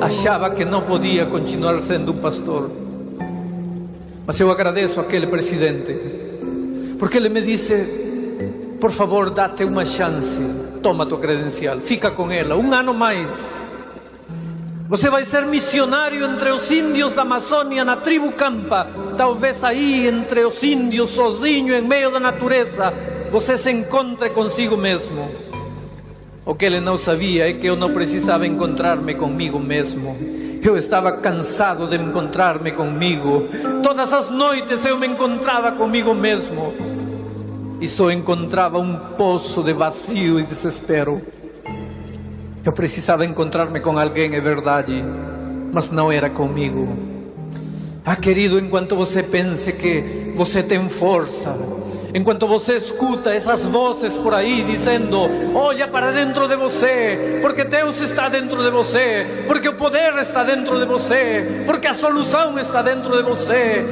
achava que não podia continuar sendo um pastor. Mas eu agradeço àquele presidente, porque ele me disse: por favor, dá-te uma chance, toma tua credencial, fica com ela 1 ano mais. Você vai ser missionário entre os índios da Amazônia, na tribo Campa. Talvez aí, entre os índios, sozinho, em meio da natureza, você se encontre consigo mesmo. O que ele não sabia é que eu não precisava encontrar-me comigo mesmo. Eu estava cansado de encontrar-me comigo. Todas as noites eu me encontrava comigo mesmo. E só encontrava um poço de vazio e desespero. Eu precisava encontrar-me com alguém, é verdade, mas não era comigo. Ah, querido, enquanto você pense que você tem força, enquanto você escuta essas vozes por aí dizendo: olha para dentro de você, porque Deus está dentro de você, porque o poder está dentro de você, porque a solução está dentro de você.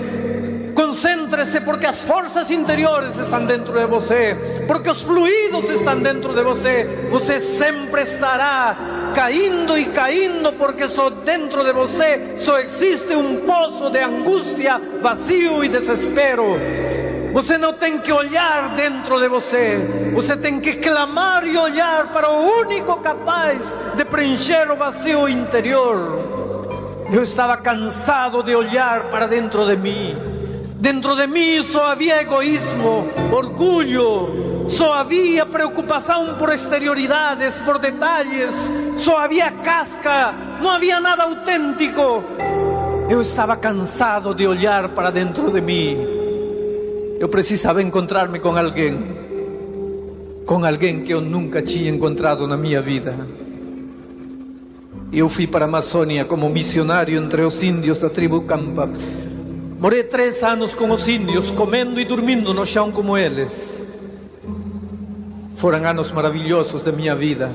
Concêntrese, porque as forças interiores estão dentro de você, porque os fluidos estão dentro de você. Você sempre estará caindo e caindo, porque só dentro de você só existe um poço de angústia, vazio e desespero. Você não tem que olhar dentro de você, você tem que clamar e olhar para o único capaz de preencher o vazio interior. Eu estava cansado de olhar para dentro de mim. Dentro de mim só havia egoísmo, orgulho, só havia preocupação por exterioridades, por detalhes, só havia casca, não havia nada autêntico. Eu estava cansado de olhar para dentro de mim. Eu precisava encontrar-me com alguém que eu nunca tinha encontrado na minha vida. Eu fui para a Amazônia como missionário entre os índios da tribo Campa. Morei 3 anos com os índios, comendo e dormindo no chão como eles. Foram anos maravilhosos da minha vida.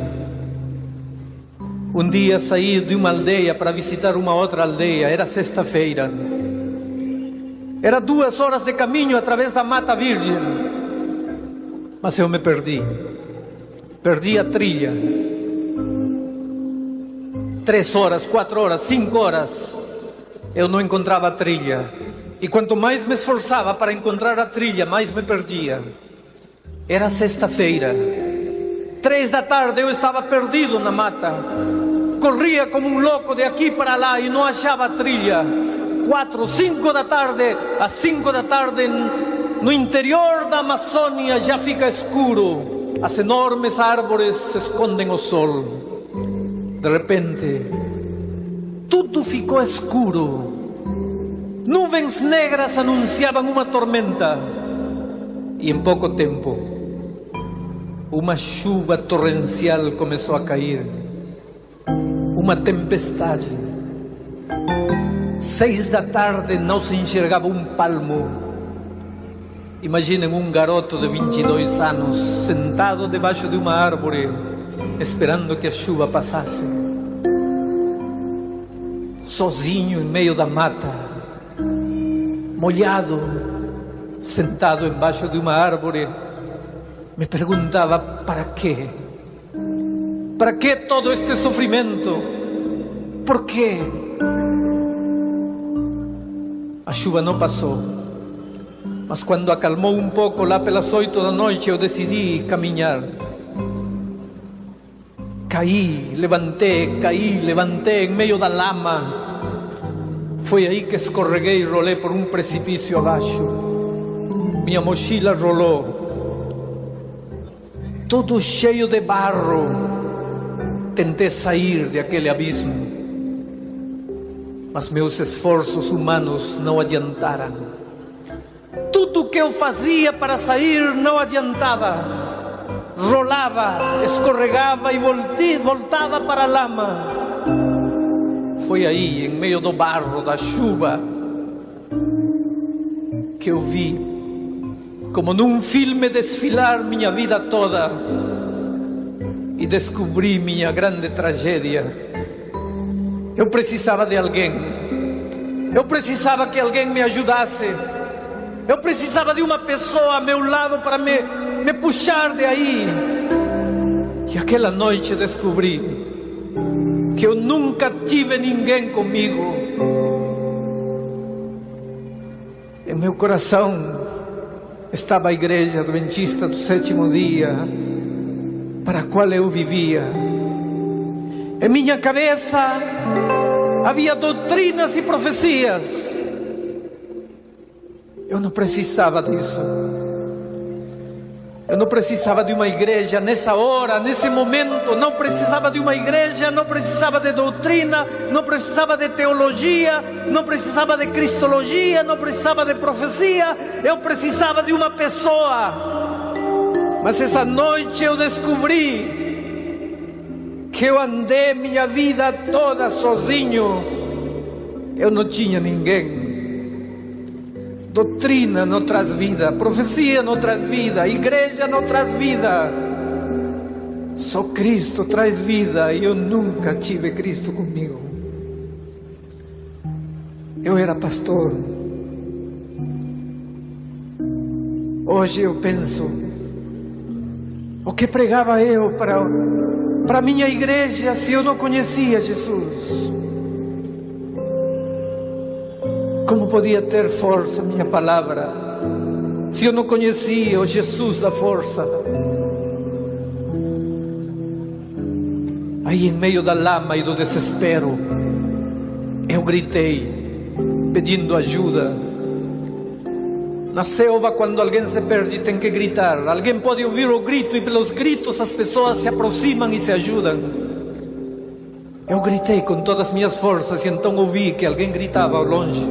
Um dia saí de uma aldeia para visitar uma outra aldeia. Era sexta-feira. Era 2 horas de caminho através da Mata Virgem. Mas eu me perdi. Perdi a trilha. 3 horas, 4 horas, 5 horas. Eu não encontrava a trilha. E quanto mais me esforçava para encontrar a trilha, mais me perdia. Era sexta-feira. 3 da tarde eu estava perdido na mata. Corria como um louco de aqui para lá e não achava a trilha. 4, 5 da tarde, às 5 da tarde, no interior da Amazônia já fica escuro. As enormes árvores se escondem ao sol. De repente, tudo ficou escuro. Nuvens negras anunciavam uma tormenta. E em pouco tempo, uma chuva torrencial começou a cair. Uma tempestade. 6 da tarde não se enxergava um palmo. Imaginem um garoto de 22 anos sentado debaixo de uma árvore, esperando que a chuva passasse. Sozinho em meio da mata, molhado, sentado embaixo de uma árvore, me perguntava: para quê? Para que todo este sofrimento? Por quê? A chuva não passou, mas quando acalmou um pouco, lá pelas 8 da noite, eu decidi caminhar. Caí, levantei em meio da lama. Foi aí que escorreguei e rolei por um precipício abaixo. Minha mochila rolou, todo cheio de barro. Tentei sair daquele abismo, mas meus esforços humanos não adiantaram. Tudo que eu fazia para sair não adiantava. Rolava, escorregava e voltava para a lama. Foi aí, em meio do barro, da chuva, que eu vi, como num filme, desfilar minha vida toda e descobri minha grande tragédia. Eu precisava de alguém. Eu precisava que alguém me ajudasse. Eu precisava de uma pessoa ao meu lado para me puxar de aí. E aquela noite descobri que eu nunca tive ninguém comigo. Em meu coração estava a Igreja Adventista do Sétimo Dia, para a qual eu vivia. Em minha cabeça havia doutrinas e profecias. Eu não precisava disso. Eu não precisava de uma igreja nessa hora, nesse momento. Não precisava de uma igreja, não precisava de doutrina, não precisava de teologia, não precisava de cristologia, não precisava de profecia. Eu precisava de uma pessoa. Mas essa noite eu descobri que eu andei minha vida toda sozinho. Eu não tinha ninguém. Doutrina não traz vida, profecia não traz vida, igreja não traz vida. Só Cristo traz vida e eu nunca tive Cristo comigo. Eu era pastor. Hoje eu penso, o que pregava eu para minha igreja se eu não conhecia Jesus? Como podia ter força minha palavra se eu não conhecia o Jesus da força? Aí, em meio da lama e do desespero, eu gritei, pedindo ajuda. Na selva, quando alguém se perde, tem que gritar. Alguém pode ouvir o grito e pelos gritos as pessoas se aproximam e se ajudam. Eu gritei com todas as minhas forças e então ouvi que alguém gritava ao longe.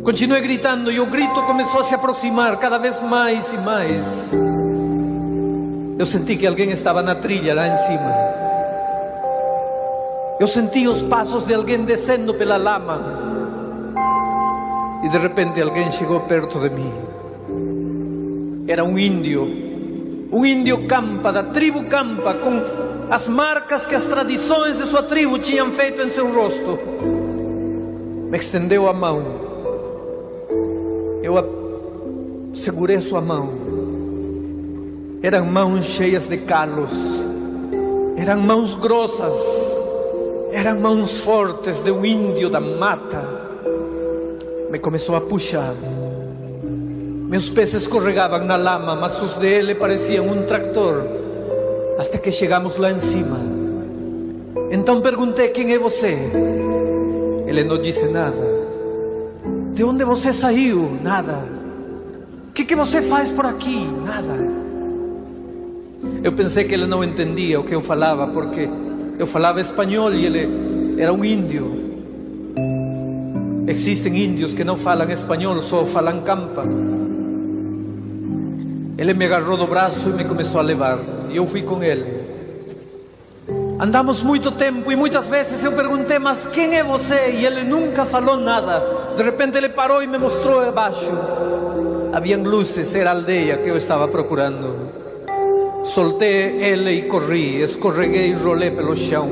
Continuei gritando e o grito começou a se aproximar cada vez mais e mais. Eu senti que alguém estava na trilha lá em cima. Eu senti os passos de alguém descendo pela lama. E de repente alguém chegou perto de mim. Era um índio Campa, da tribo Campa, com as marcas que as tradições de sua tribo tinham feito em seu rosto. Me estendeu a mão. Eu segurei sua mão. Eram mãos cheias de calos. Eram mãos grossas. Eram mãos fortes de um índio da mata. Me começou a puxar. Meus pés escorregavam na lama, mas os dele pareciam um tractor. Até que chegamos lá em cima. Então perguntei: quem é você? Ele não disse nada. De onde você saiu? Nada. O que você faz por aqui? Nada. Eu pensei que ele não entendia o que eu falava, porque eu falava espanhol e ele era um índio. Existem índios que não falam espanhol, só falam campa. Ele me agarrou do braço e me começou a levar. E eu fui com ele. Andamos muito tempo e muitas vezes eu perguntei: mas quem é você? E ele nunca falou nada. De repente ele parou e me mostrou abaixo. Haviam luzes, era a aldeia que eu estava procurando. Soltei ele e corri, escorreguei e rolei pelo chão.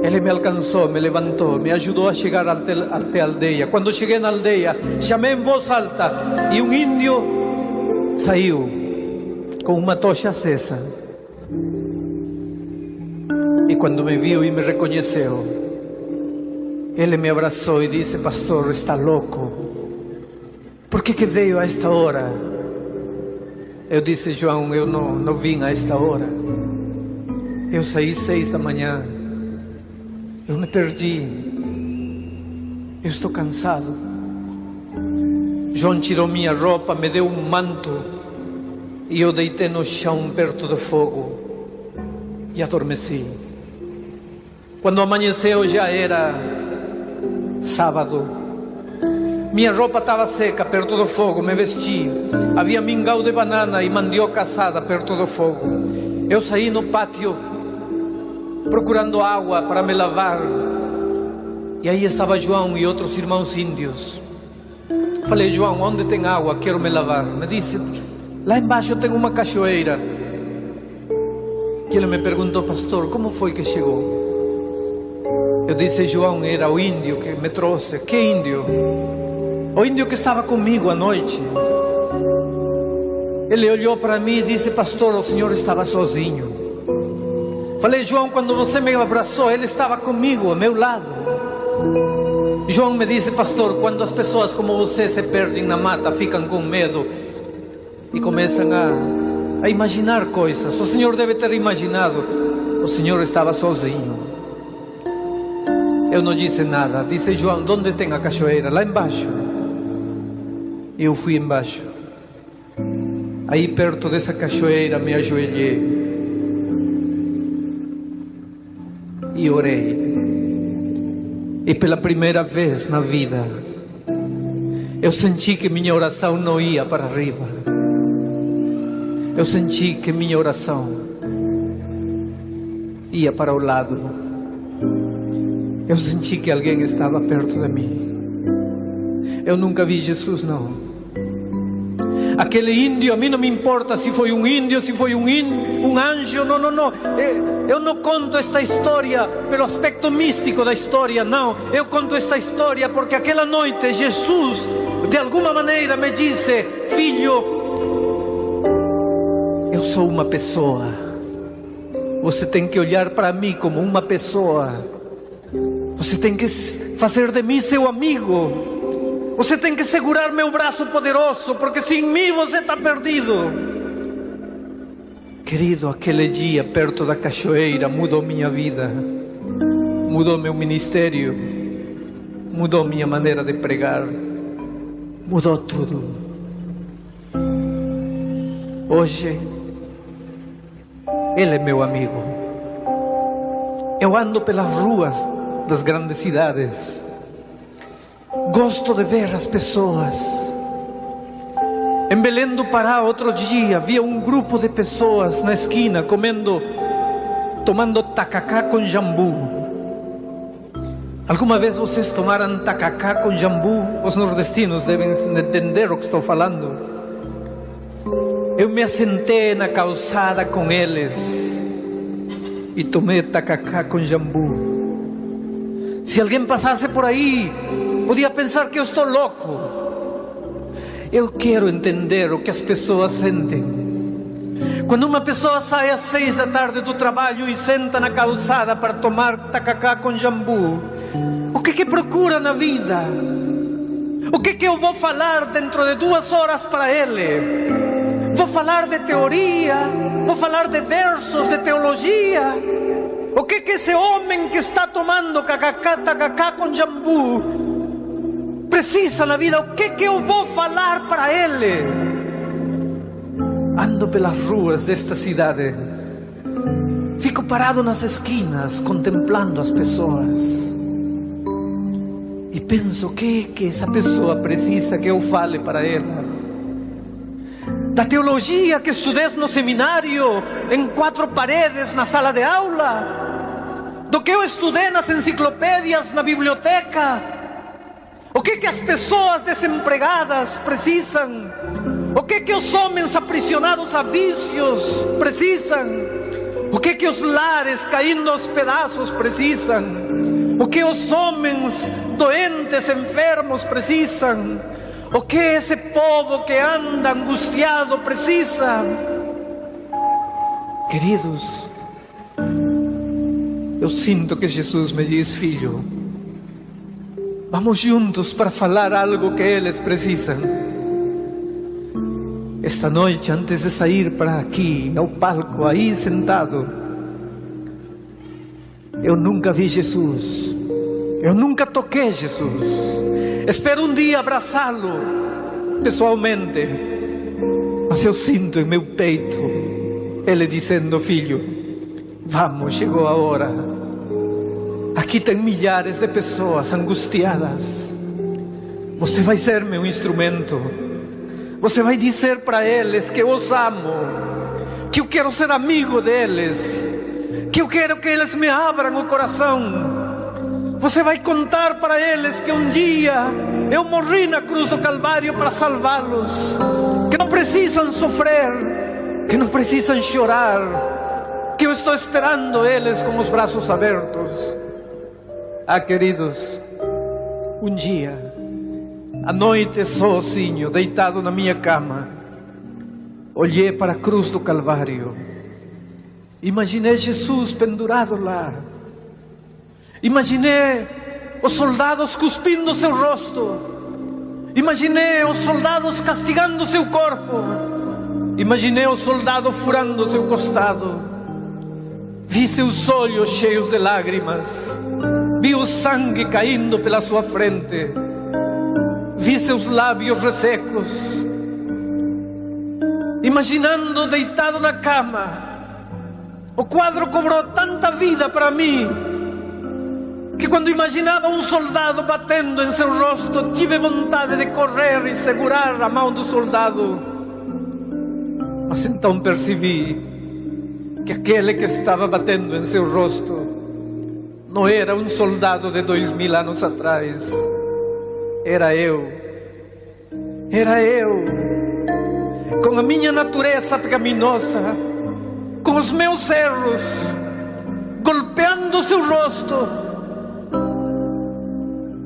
Ele me alcançou, me levantou, me ajudou a chegar até a aldeia. Quando cheguei na aldeia, chamei em voz alta e um índio saiu com uma tocha acesa. E quando me viu e me reconheceu, ele me abraçou e disse: pastor, está louco? Por que veio a esta hora? Eu disse: João, eu não vim a esta hora. Eu saí 6 da manhã. Eu me perdi. eu estou cansado. João tirou minha roupa, me deu um manto e eu deitei no chão perto do fogo e adormeci. Quando amanheceu já era sábado. Minha roupa estava seca perto do fogo, me vesti. Havia mingau de banana e mandioca assada perto do fogo. Eu saí no pátio procurando água para me lavar. E aí estava João e outros irmãos índios. Falei: João, onde tem água? Quero me lavar. Me disse: lá embaixo tem uma cachoeira. Que ele me perguntou: pastor, como foi que chegou? Eu disse: João, era o índio que me trouxe. Que índio? O índio que estava comigo à noite. Ele olhou para mim e disse: pastor, o senhor estava sozinho. Falei: João, quando você me abraçou, ele estava comigo, ao meu lado. João me disse: pastor, quando as pessoas como você se perdem na mata, ficam com medo e começam a imaginar coisas. O senhor deve ter imaginado. O senhor estava sozinho. Eu não disse nada. Disse: João, onde tem a cachoeira? Lá embaixo. Eu fui embaixo. Aí perto dessa cachoeira me ajoelhei e orei. E pela primeira vez na vida eu senti que minha oração não ia para arriba. Eu senti que minha oração ia para o lado. Eu senti que alguém estava perto de mim. Eu nunca vi Jesus, não. Aquele índio, a mim não me importa se foi um índio, se foi um anjo, não. Eu não conto esta história pelo aspecto místico da história, não. Eu conto esta história porque aquela noite Jesus, de alguma maneira, me disse: filho, eu sou uma pessoa. Você tem que olhar para mim como uma pessoa. Você tem que fazer de mim seu amigo. Você tem que segurar meu braço poderoso, porque sem mim você está perdido. Querido, aquele dia perto da cachoeira mudou minha vida, mudou meu ministério, mudou minha maneira de pregar, mudou tudo. Hoje, ele é meu amigo. Eu ando pelas ruas das grandes cidades. Gosto de ver as pessoas. Em Belém do Pará, outro dia, havia um grupo de pessoas na esquina tomando tacacá com jambu. Alguma vez vocês tomaram tacacá com jambu? Os nordestinos devem entender o que estou falando. Eu me assentei na calçada com eles e tomei tacacá com jambu. Se alguém passasse por aí, podia pensar que eu estou louco. Eu quero entender o que as pessoas sentem. Quando uma pessoa sai às 6 da tarde do trabalho e senta na calçada para tomar tacacá com jambu, o que procura na vida? O que eu vou falar dentro de 2 horas para ele? Vou falar de teoria? Vou falar de versos, de teologia? O que esse homem que está tomando tacacá com jambu precisa na vida? O que eu vou falar para ele? Ando pelas ruas desta cidade, fico parado nas esquinas contemplando as pessoas e penso: o que essa pessoa precisa que eu fale para ela? Da teologia que estudei no seminário, em 4 paredes na sala de aula? Do que eu estudei nas enciclopédias na biblioteca? O que as pessoas desempregadas precisam? O que os homens aprisionados a vícios precisam? O que os lares caindo aos pedaços precisam? O que os homens doentes, enfermos precisam? O que esse povo que anda angustiado precisa? Queridos, eu sinto que Jesus me diz: filho, vamos juntos para falar algo que eles precisam. Esta noite, antes de sair para aqui, ao palco, aí sentado, eu nunca vi Jesus, Eu nunca toquei Jesus. Espero um dia abraçá-lo pessoalmente. Mas eu sinto em meu peito Ele dizendo: filho, vamos, chegou a hora. Aqui tem milhares de pessoas angustiadas. Você vai ser meu instrumento. Você vai dizer para eles que eu os amo, que eu quero ser amigo deles, que eu quero que eles me abram o coração. Você vai contar para eles que um dia eu morri na cruz do Calvário para salvá-los, que não precisam sofrer, que não precisam chorar, que eu estou esperando eles com os braços abertos. Ah, queridos, um dia, à noite sozinho, deitado na minha cama, olhei para a cruz do Calvário. Imaginei Jesus pendurado lá. Imaginei os soldados cuspindo seu rosto. Imaginei os soldados castigando seu corpo. Imaginei o soldado furando seu costado. Vi seus olhos cheios de lágrimas. Vi o sangue caindo pela sua frente. Vi seus lábios ressecos. Imaginando deitado na cama, o quadro cobrou tanta vida para mim, que quando imaginava um soldado batendo em seu rosto, tive vontade de correr e segurar a mão do soldado. Mas então percebi que aquele que estava batendo em seu rosto não era um soldado de 2000 anos atrás. Era eu. Era eu. Com a minha natureza pecaminosa, com os meus erros, golpeando seu rosto.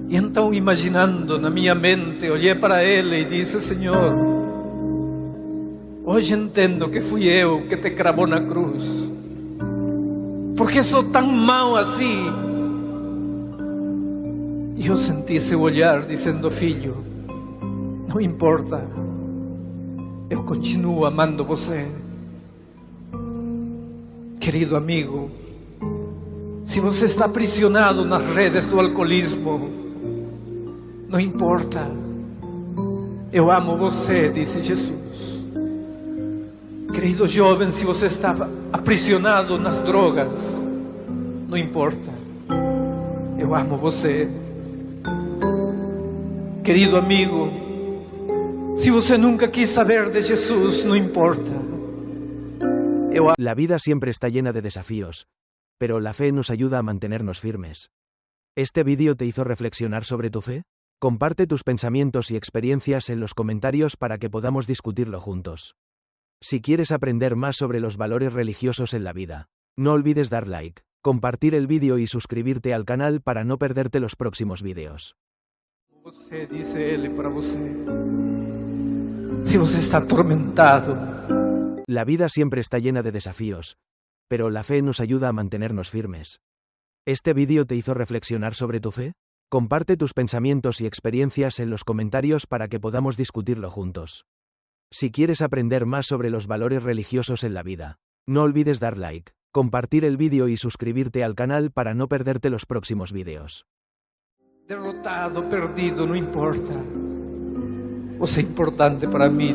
E então, imaginando na minha mente, olhei para ele e disse: Senhor, hoje entendo que fui eu que te cravou na cruz, porque sou tão mau assim. E eu senti seu olhar dizendo: filho, não importa, eu continuo amando você. Querido amigo, se você está aprisionado nas redes do alcoolismo, não importa, eu amo você, disse Jesus. Querido jovem, se você está aprisionado nas drogas, não importa, eu amo você. Querido amigo, se você nunca quis saber de Jesus, no importa. La vida siempre está llena de desafíos, pero la fe nos ayuda a mantenernos firmes. ¿Este vídeo te hizo reflexionar sobre tu fe? Comparte tus pensamientos y experiencias en los comentarios para que podamos discutirlo juntos. Si quieres aprender más sobre los valores religiosos en la vida, no olvides dar like, compartir el vídeo y suscribirte al canal para no perderte los próximos vídeos. Você, dice ele para você, si você está atormentado. La vida siempre está llena de desafíos, pero la fe nos ayuda a mantenernos firmes. ¿Este vídeo te hizo reflexionar sobre tu fe? Comparte tus pensamientos y experiencias en los comentarios para que podamos discutirlo juntos. Si quieres aprender más sobre los valores religiosos en la vida, no olvides dar like, compartir el vídeo y suscribirte al canal para no perderte los próximos vídeos. Derrotado, perdido, não importa. Você é importante para mim.